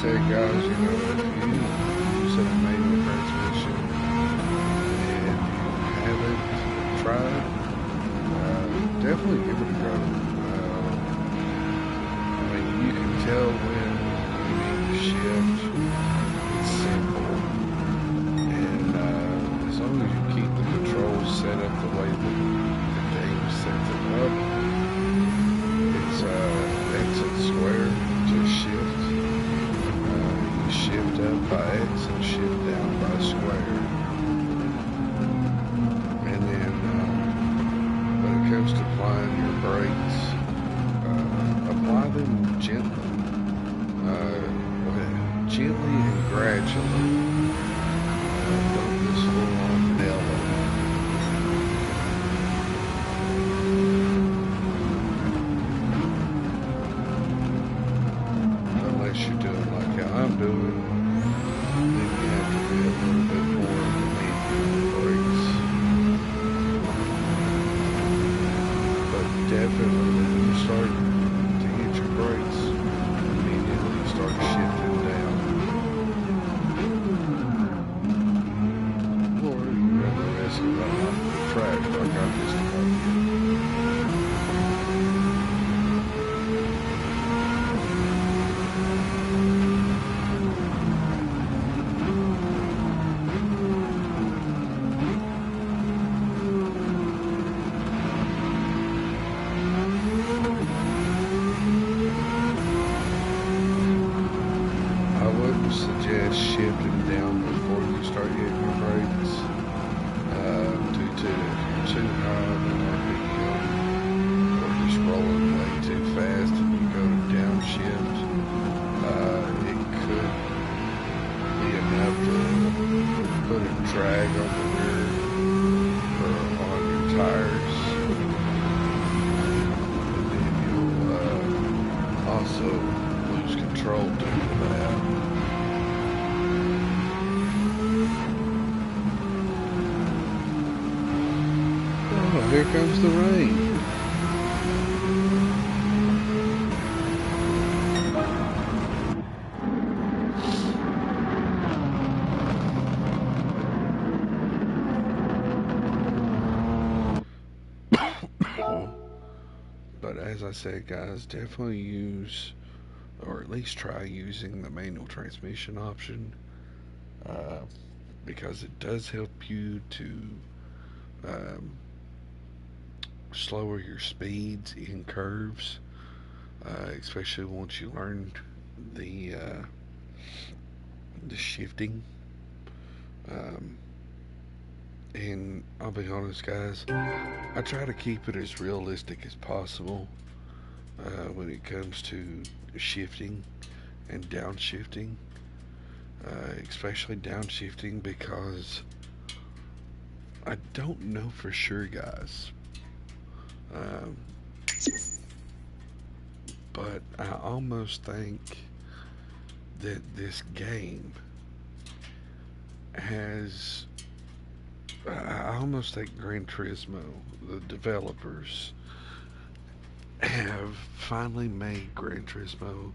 Speaker 1: Said, guys, you know, if you use a manual transmission and you haven't tried, definitely give it a go. I mean, you can tell when you need to shift. It's simple, and as long as you keep the controls set up the way that the game sets it up, it's exit square to shift. Shift up by X and shift down by square. And then when it comes to applying your brakes, apply them gently. Gently and gradually. Don't just full on nail them. Unless you're doing like how I'm doing, then you have to be a little bit more immediate brakes. But definitely when you start to hit your brakes, immediately you start shifting down. Or you run the risk of running off the track like I'm just about to. Suggest shifting down before you start hitting your brakes due to if you're too high on an RPM or just rolling way too fast and you go to downshift, it could be enough to put a drag on the rear or on your tires, and then you'll also lose control due to that. here comes the rain. But as I said, guys, definitely use, or at least try using the manual transmission option, uh, because it does help you to um, slower your speeds in curves, especially once you learn the shifting. Um, and I'll be honest, guys, I try to keep it as realistic as possible when it comes to shifting and downshifting, especially downshifting, because I don't know for sure, guys. Um, but I almost think that this game has. I almost think Gran Turismo, the developers, have finally made Gran Turismo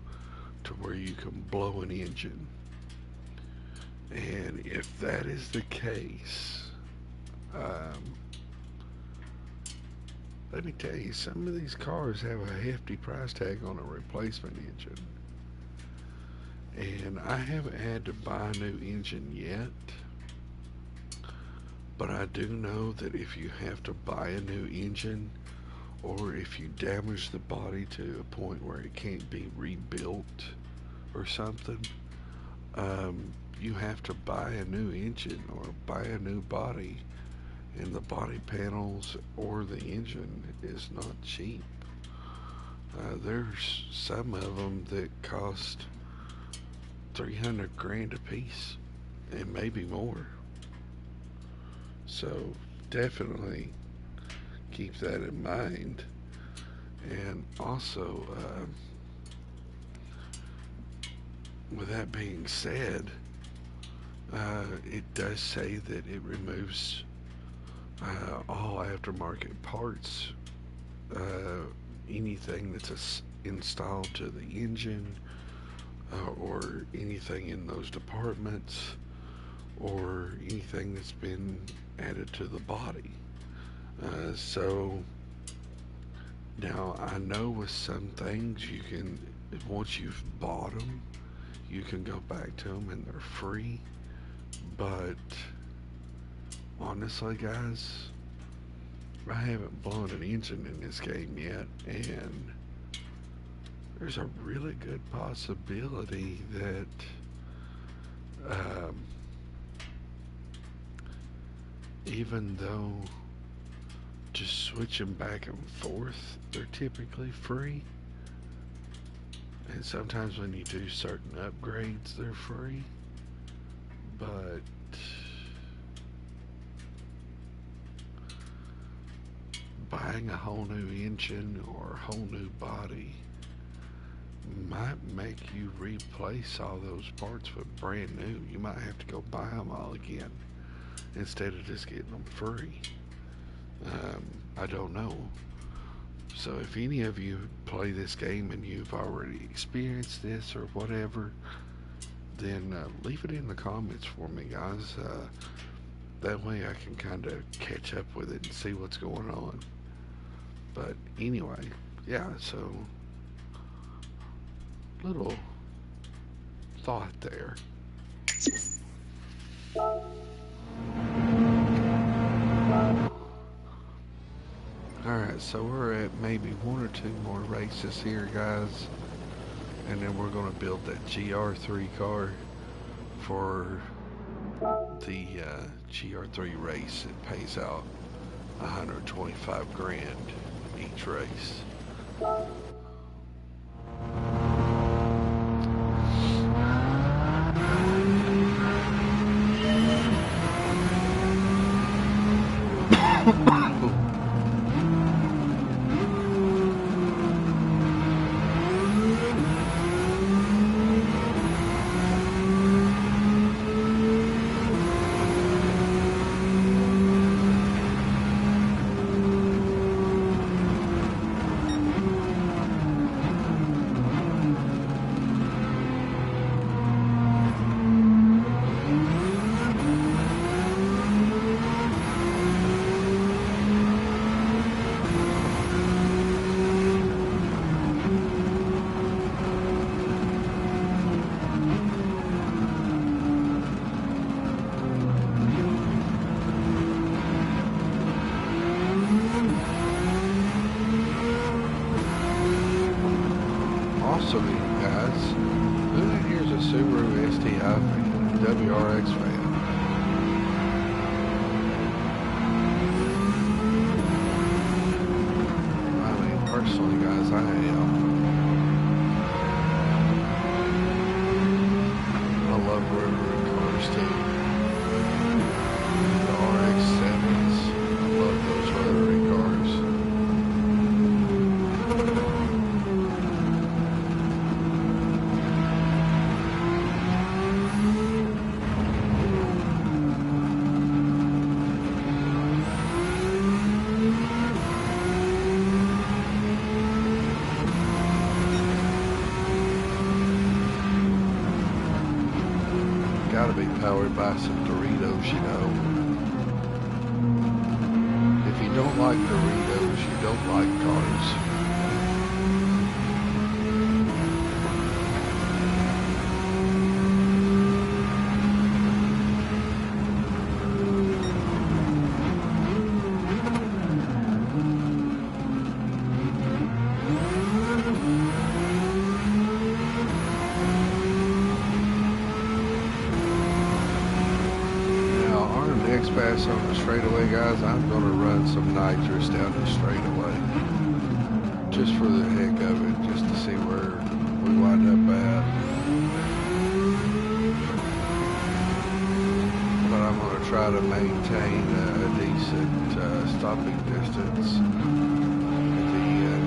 Speaker 1: to where you can blow an engine. And if that is the case, um, let me tell you, some of these cars have a hefty price tag on a replacement engine. And I haven't had to buy a new engine yet, but I do know that if you have to buy a new engine, or if you damage the body to a point where it can't be rebuilt or something, you have to buy a new engine or buy a new body, and the body panels or the engine is not cheap. There's some of them that cost 300 grand a piece and maybe more. So definitely keep that in mind. And also, with that being said, it does say that it removes all aftermarket parts, anything that's installed to the engine, or anything in those departments, or anything that's been added to the body. So now I know with some things you can, once you've bought them, you can go back to them and they're free. But honestly, guys, I haven't blown an engine in this game yet, and there's a really good possibility that even though just switching back and forth, they're typically free. And sometimes when you do certain upgrades, they're free. But buying a whole new engine or a whole new body might make you replace all those parts with brand new. You might have to go buy them all again instead of just getting them free. I don't know. So if any of you play this game and you've already experienced this or whatever, then leave it in the comments for me, guys. That way I can kind of catch up with it and see what's going on. But anyway, yeah, so little thought there. Alright, so we're at maybe one or two more races here, guys. And then we're going to build that GR3 car for the GR3 race. It pays out 125 grand each race. also, guys, who in here's a Subaru STI fan, WRX fan? I mean, personally, guys, I am. I love rotary cars too. The RX-7s, I love those rotary cars. Gotta be powered by some Doritos, you know. If you don't like Doritos, you don't like cars. Next pass on the straightaway, guys, I'm going to run some nitrous down the straightaway. Just for the heck of it, just to see where we wind up at. But I'm going to try to maintain a decent stopping distance at the end.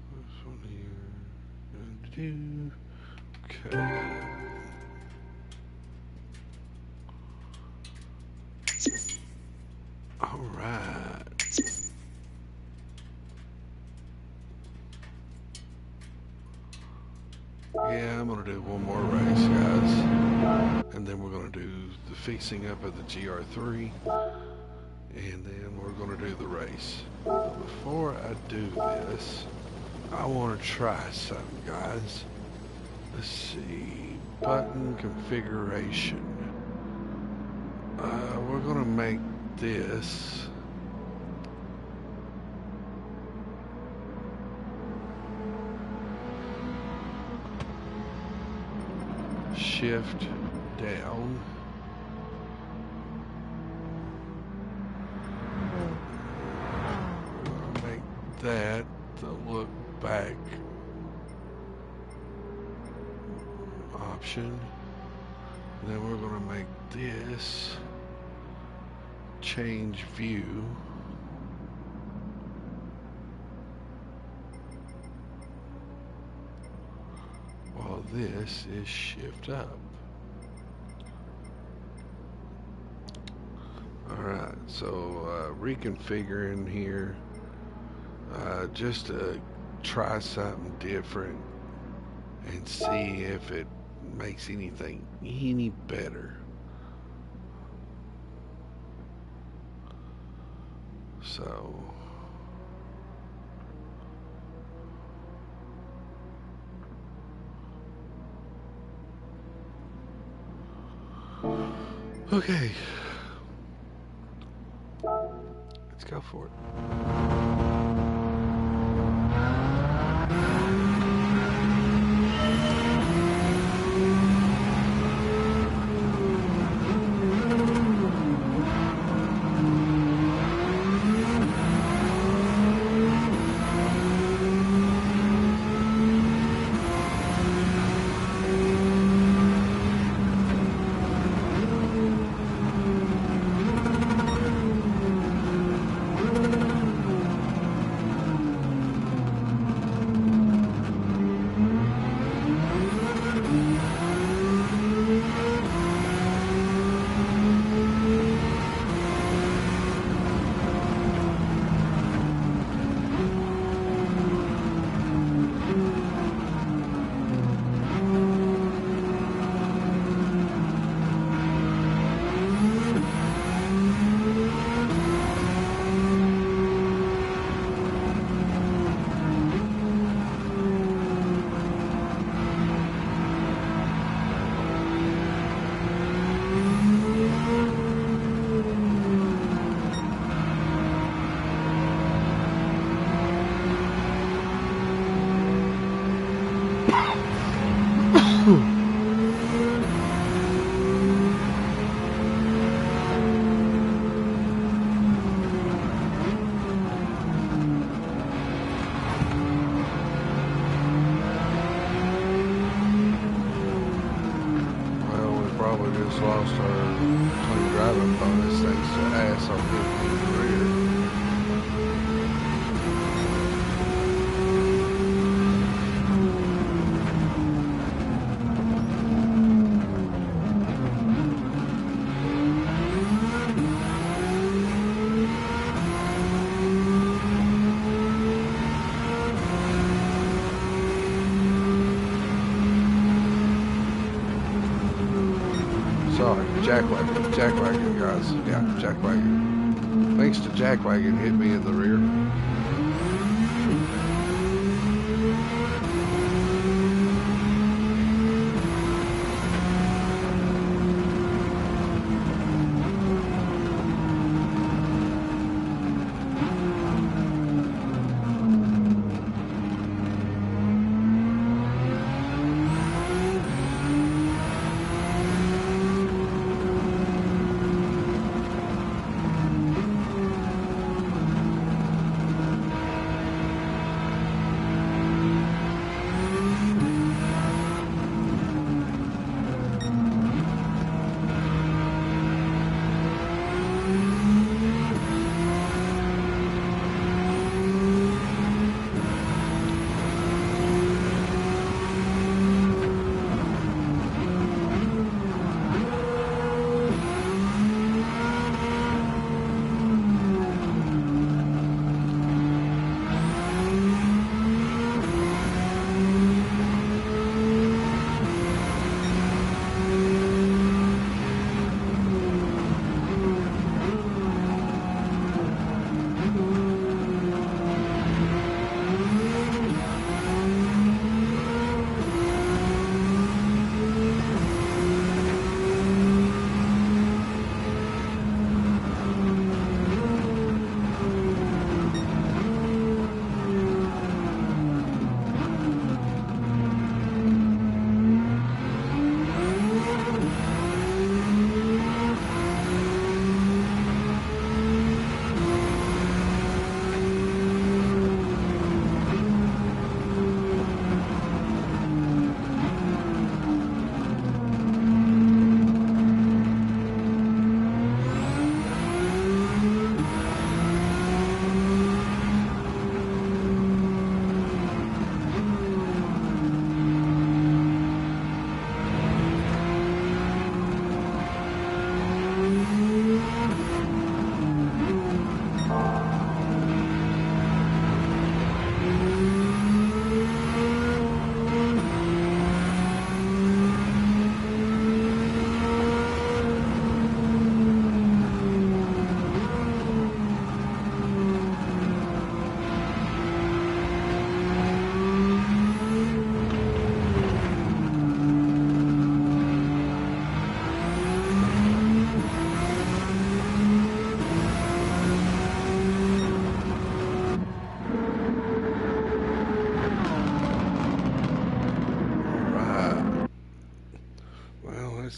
Speaker 1: This one here. Okay. All right. Yeah, I'm gonna do one more race, guys, and then we're gonna do the fixing up of the GR3, and then we're gonna do the race. But before I do this, I want to try something, guys. Let's see, button configuration. We're going to make this shift down. We're going to make that the look back option. And then we're going to make this change view. While this is shift up. Alright, so reconfiguring here just to try something different and see if it makes anything any better. So okay, let's go for it. Just lost our clean driving bonus thanks to ass on the rear. Sorry, jackwagon, guys. Yeah, jackwagon. Thanks to jackwagon, hit me in the rear.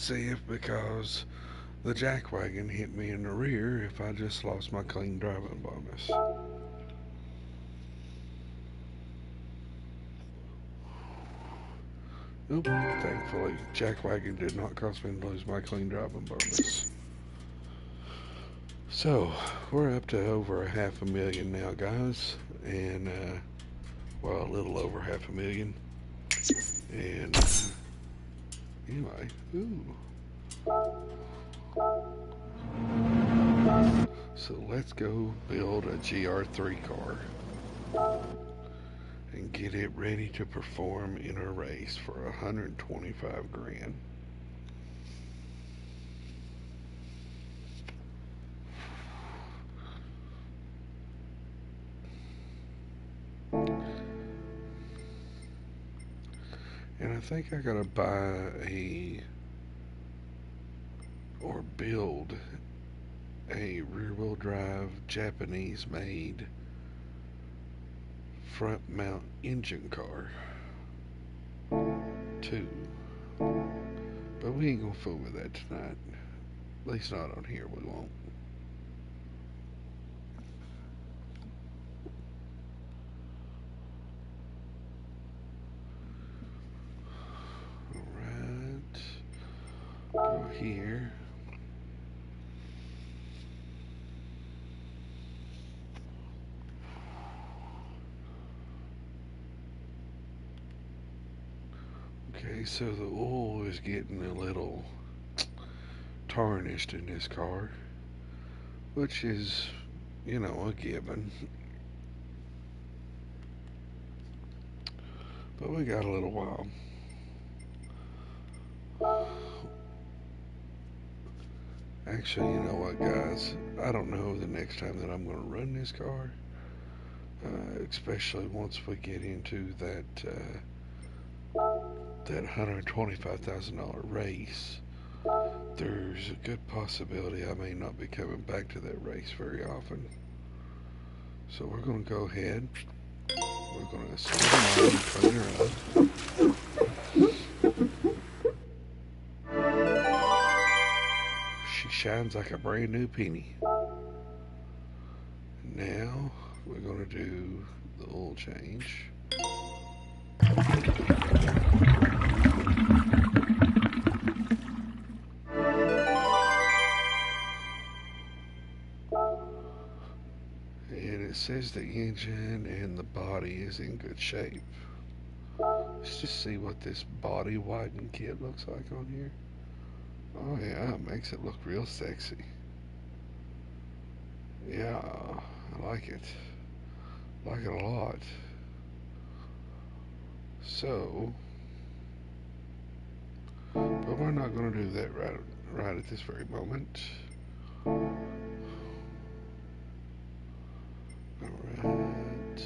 Speaker 1: see if, because the jack wagon hit me in the rear, if I just lost my clean driving bonus. Oop, thankfully, jack wagon did not cause me to lose my clean driving bonus. So, we're up to over $500,000 now, guys, and, well, a little over $500,000. And, anyway, ooh. So let's go build a GR3 car and get it ready to perform in a race for 125 grand. And I think I gotta buy or build a rear-wheel drive Japanese made front mount engine car too. But we ain't gonna fool with that tonight. At least not on here, we won't. Alright. Go here. Okay, so the oil is getting a little tarnished in this car, which is, you know, a given. But we got a little while. Actually, you know what, guys? I don't know the next time that I'm going to run this car, especially once we get into that $125,000 race. There's a good possibility I may not be coming back to that race very often. So we're going to go ahead. We're going to spin her on and clean her up. She shines like a brand new penny. Now we're going to do the oil change. And it says the engine and the body is in good shape. Let's just see what this body widened kit looks like on here. Oh yeah, it makes it look real sexy. Yeah, I like it. Like it a lot. So, but we're not going to do that right at this very moment. Alright.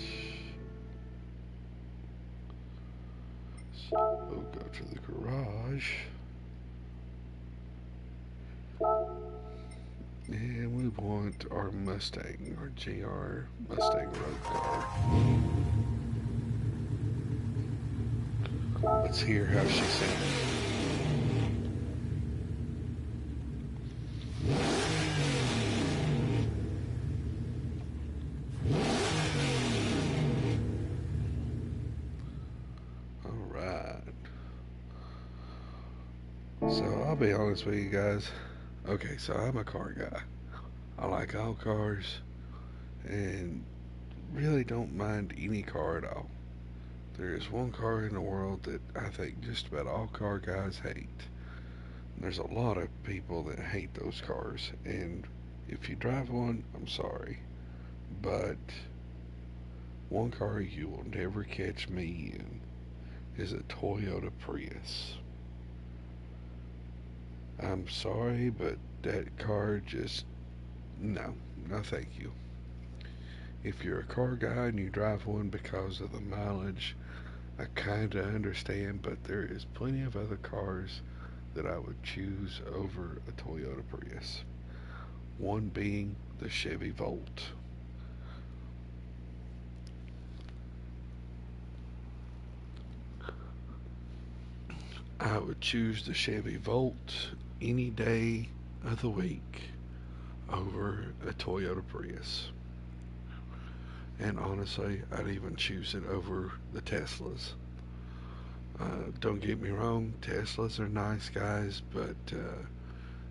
Speaker 1: So we'll go to the garage. And we want our Mustang, our GR Mustang road car. Let's hear how she sings. Alright. So I'll be honest with you guys. Okay, so I'm a car guy. I like all cars and really don't mind any car at all. There is one car in the world that I think just about all car guys hate. There's a lot of people that hate those cars, and if you drive one, I'm sorry, but one car you will never catch me in is a Toyota Prius. I'm sorry, but that car just, no, no thank you. If you're a car guy and you drive one because of the mileage, I kinda understand, but there is plenty of other cars that I would choose over a Toyota Prius. One being the Chevy Volt. I I would choose the Chevy Volt any day of the week over a Toyota Prius. And honestly, I'd even choose it over the Teslas. Don't get me wrong, Teslas are nice guys, but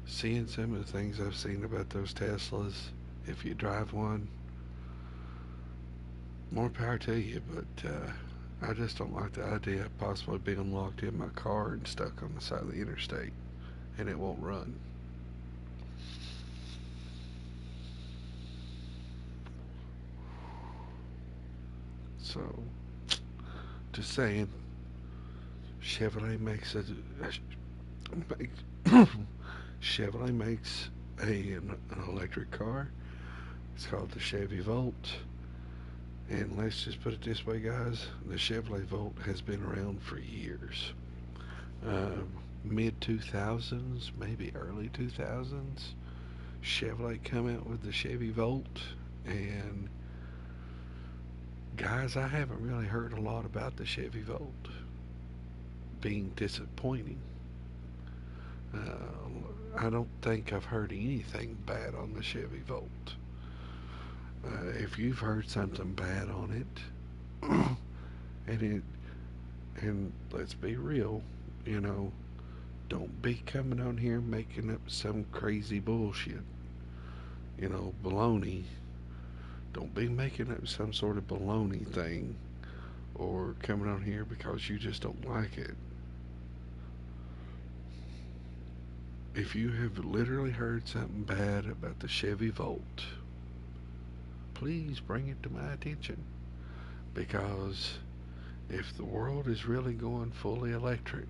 Speaker 1: seeing some of the things I've seen about those Teslas, if you drive one, more power to you, but I just don't like the idea of possibly being locked in my car and stuck on the side of the interstate and it won't run. So, just saying, Chevrolet makes Chevrolet makes an electric car. It's called the Chevy Volt. And let's just put it this way, guys, the Chevrolet Volt has been around for years. Uh, Mid 2000s, maybe early 2000s, Chevrolet come out with the Chevy Volt. And guys, I haven't really heard a lot about the Chevy Volt being disappointing. I don't think I've heard anything bad on the Chevy Volt. If you've heard something bad on it, and it, and let's be real, you know, don't be coming on here making up some crazy bullshit, baloney. Don't be making up some sort of baloney thing or coming on here because you just don't like it. If you have literally heard something bad about the Chevy Volt, please bring it to my attention. Because if the world is really going fully electric,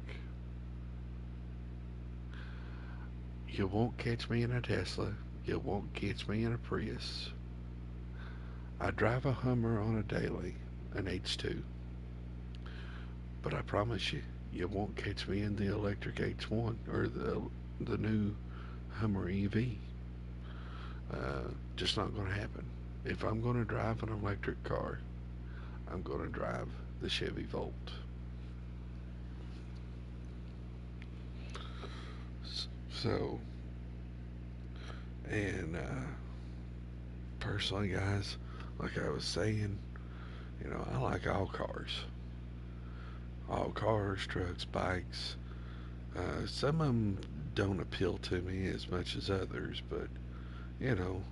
Speaker 1: you won't catch me in a Tesla. You won't catch me in a Prius. I drive a Hummer on a daily, an H2. But I promise you, you won't catch me in the electric H1 or the new Hummer EV. Just not going to happen. If I'm going to drive an electric car, I'm going to drive the Chevy Volt. So, and personally, guys, like I was saying, I like all cars, trucks, bikes. Some of them don't appeal to me as much as others, but you know,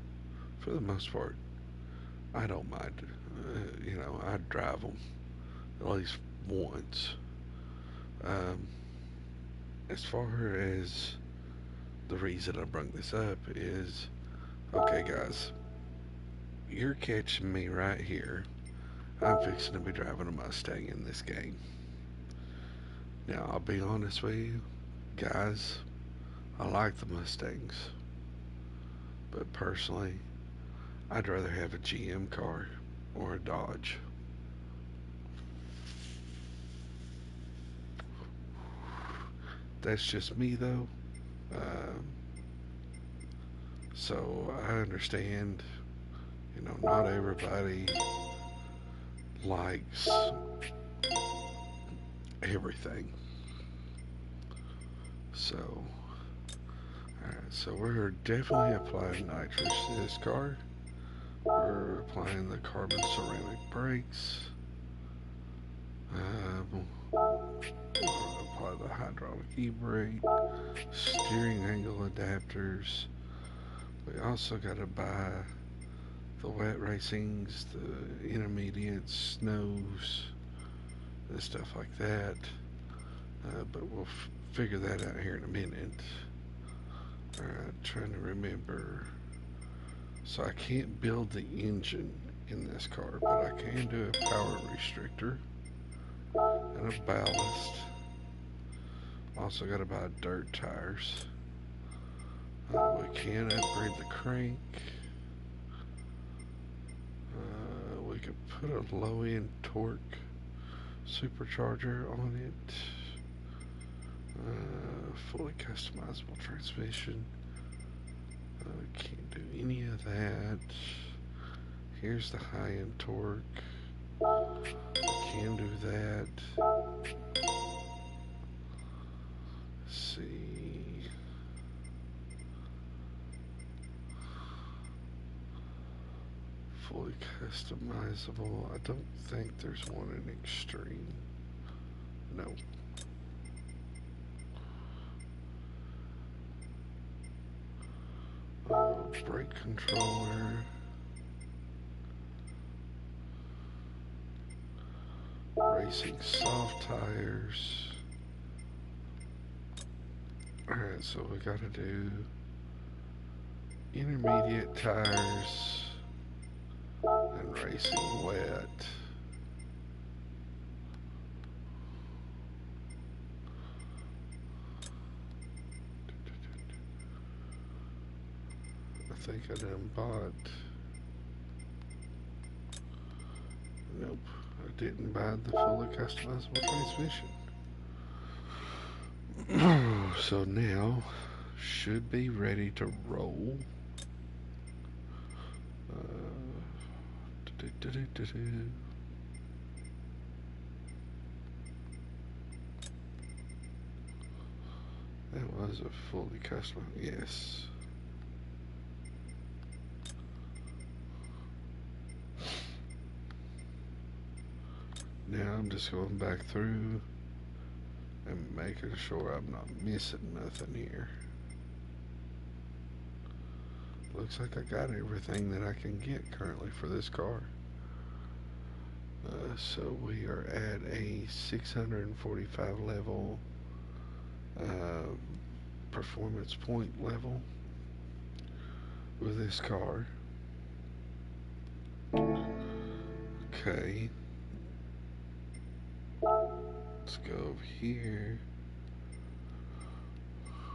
Speaker 1: for the most part, I don't mind. I'd drive them at least once. Um, as far as the reason I bring this up is, okay, guys, you're catching me right here. I'm fixing to be driving a Mustang in this game. Now, I'll be honest with you, guys, I like the Mustangs, but personally, I'd rather have a GM car or a Dodge. That's just me, though. Um, so I understand, not everybody likes everything. So, alright, so we're definitely applying nitrous to this car. We're applying the carbon ceramic brakes. Apply the hydraulic e-brake, steering angle adapters. We also got to buy the wet racings, the intermediates, snows, and stuff like that. But we'll figure that out here in a minute. Trying to remember. So I can't build the engine in this car, but I can do a power restrictor and a ballast. Also got to buy dirt tires. We can upgrade the crank. We could put a low end torque supercharger on it. Fully customizable transmission. Can't do any of that. Here's the high end torque. Can do that. fully customizable. I don't think there's one in extreme. No. Brake controller. Racing soft tires. Alright, so we gotta do intermediate tires and racing wet. I think I done bought. Nope, I didn't buy the fully customizable transmission. So now should be ready to roll. That was a fully custom, yes. Now I'm just going back through and making sure I'm not missing nothing here. Looks like I got everything that I can get currently for this car. So we are at a 645 level performance point level with this car. Okay. Let's go over here.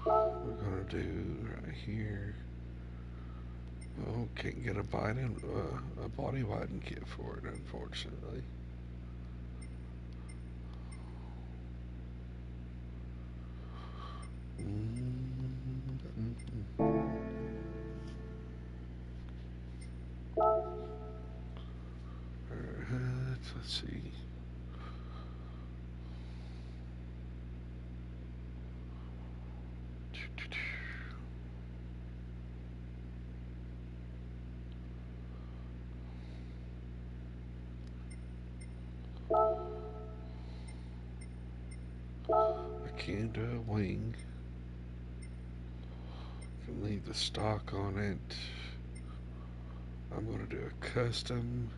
Speaker 1: We're gonna do right here. Oh, can't get a body widen kit for it, unfortunately. Alright, let's see. I can't do a wing. I can leave the stock on it. I'm going to do a custom.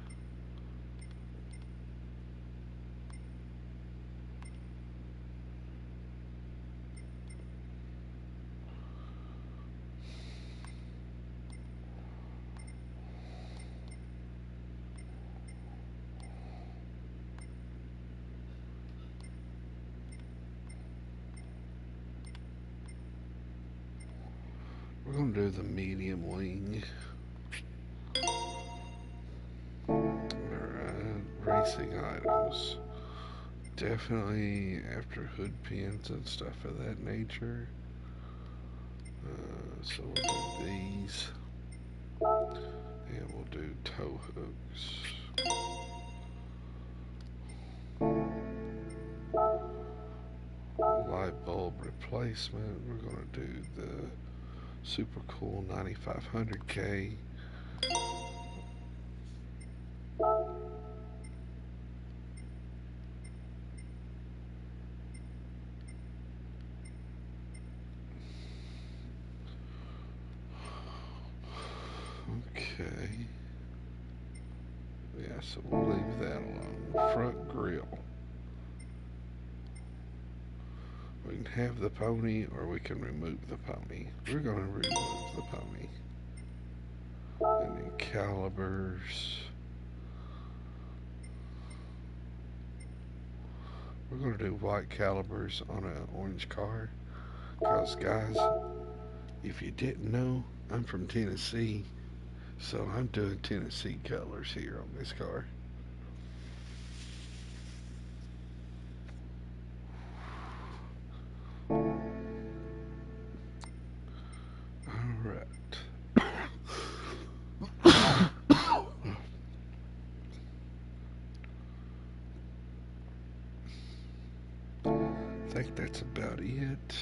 Speaker 1: We're going to do the medium wing. Alright, racing items. Definitely after hood pins and stuff of that nature. So we'll do these. And we'll do tow hooks. Light bulb replacement. We're going to do the super cool 9500K. Okay. Yeah, so we'll leave that alone. Front grille. We can have the pony or we can remove the pony. We're going to remove the pony. And then calibers. We're going to do white calibers on an orange car. Because, guys, if you didn't know, I'm from Tennessee. So I'm doing Tennessee colors here on this car. Alright. I think that's about it.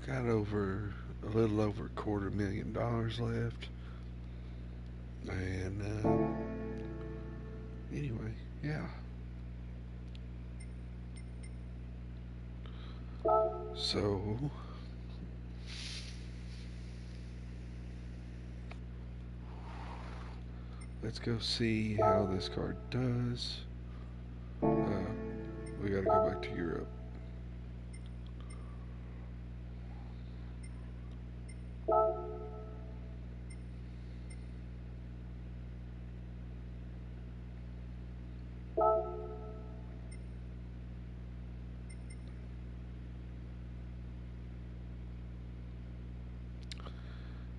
Speaker 1: got over a little over $250,000 left, and anyway, yeah. So let's go see how this card does. We gotta go back to Europe.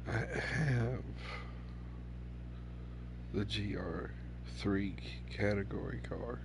Speaker 1: I have the GR3 category car.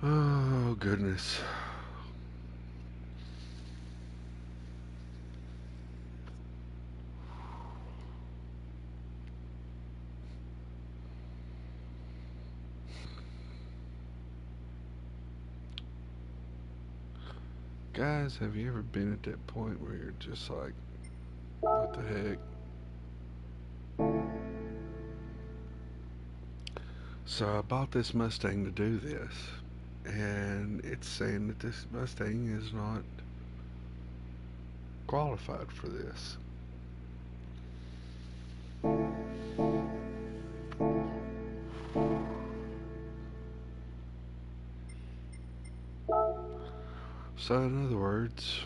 Speaker 1: Oh, goodness. Guys, have you ever been at that point where you're just like, what the heck? So I bought this Mustang to do this, and it's saying that this Mustang is not qualified for this. So in other words,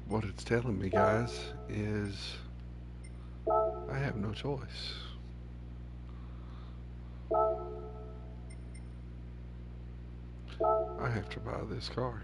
Speaker 1: what it's telling me, guys, is I have no choice. I have to buy this car.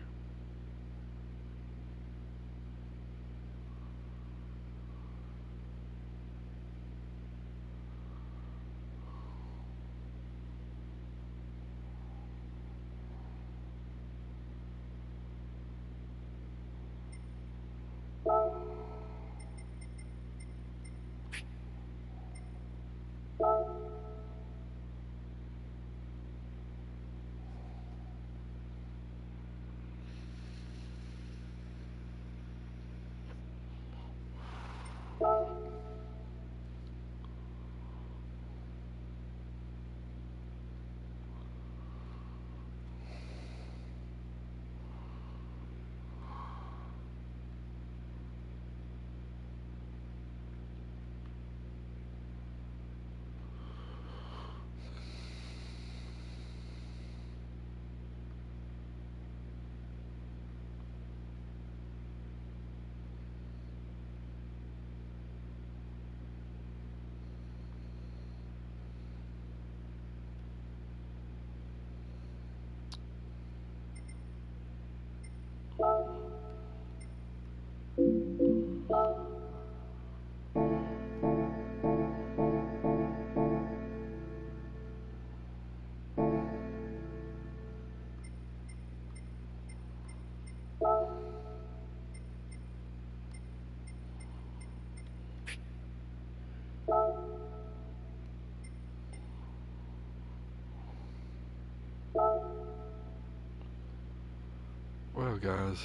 Speaker 1: Well, guys,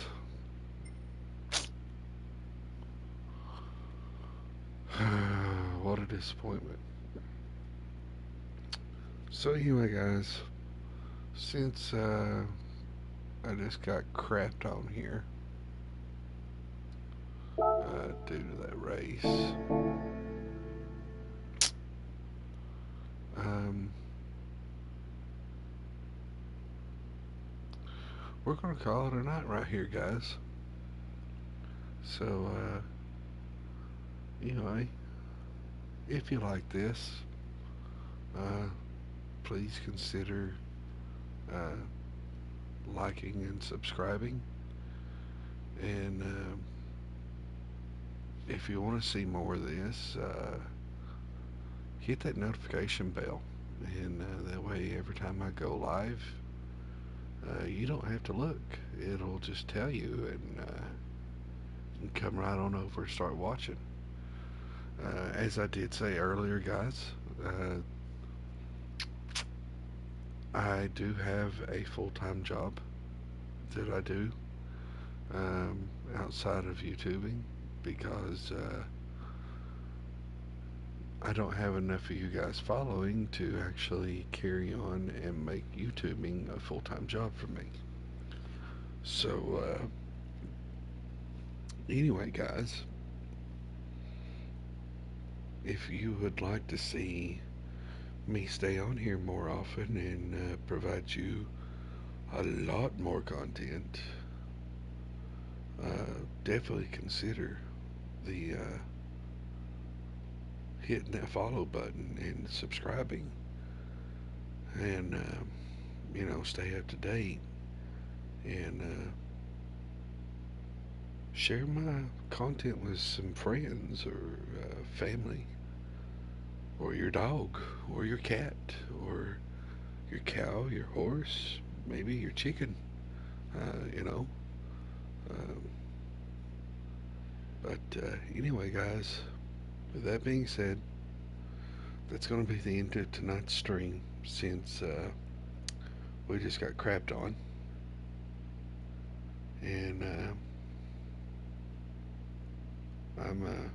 Speaker 1: what a disappointment. So anyway, guys, since I just got crapped on here due to that race, um, we're gonna call it a night right here, guys. So anyway, if you like this, uh, please consider uh, liking and subscribing, and if you want to see more of this, hit that notification bell, and that way every time I go live, you don't have to look. It'll just tell you, and you come right on over and start watching. As I did say earlier, guys, I do have a full-time job that I do outside of YouTubing because I don't have enough of you guys following to actually carry on and make YouTubing a full-time job for me. So, anyway, guys, if you would like to see me stay on here more often and provide you a lot more content, definitely consider the hitting that follow button and subscribing, and stay up to date, and share my content with some friends or family, or your dog, or your cat, or your cow, your horse, maybe your chicken. You know. Um, but anyway, guys, with that being said, that's going to be the end of tonight's stream since we just got crapped on. And I'm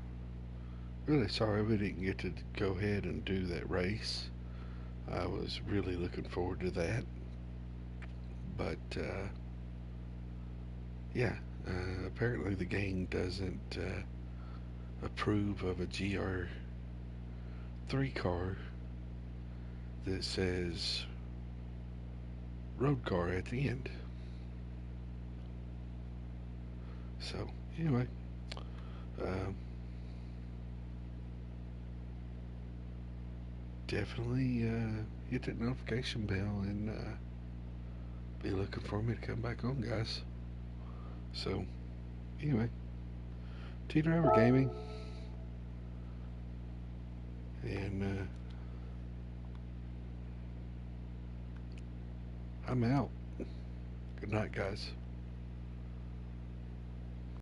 Speaker 1: really sorry we didn't get to go ahead and do that race. I was really looking forward to that. But yeah, apparently the game doesn't approve of a GR3 car that says road car at the end. So, anyway, um, definitely hit that notification bell and be looking for me to come back on, guys. So, anyway, T Driver Gaming, and I'm out. Good night, guys.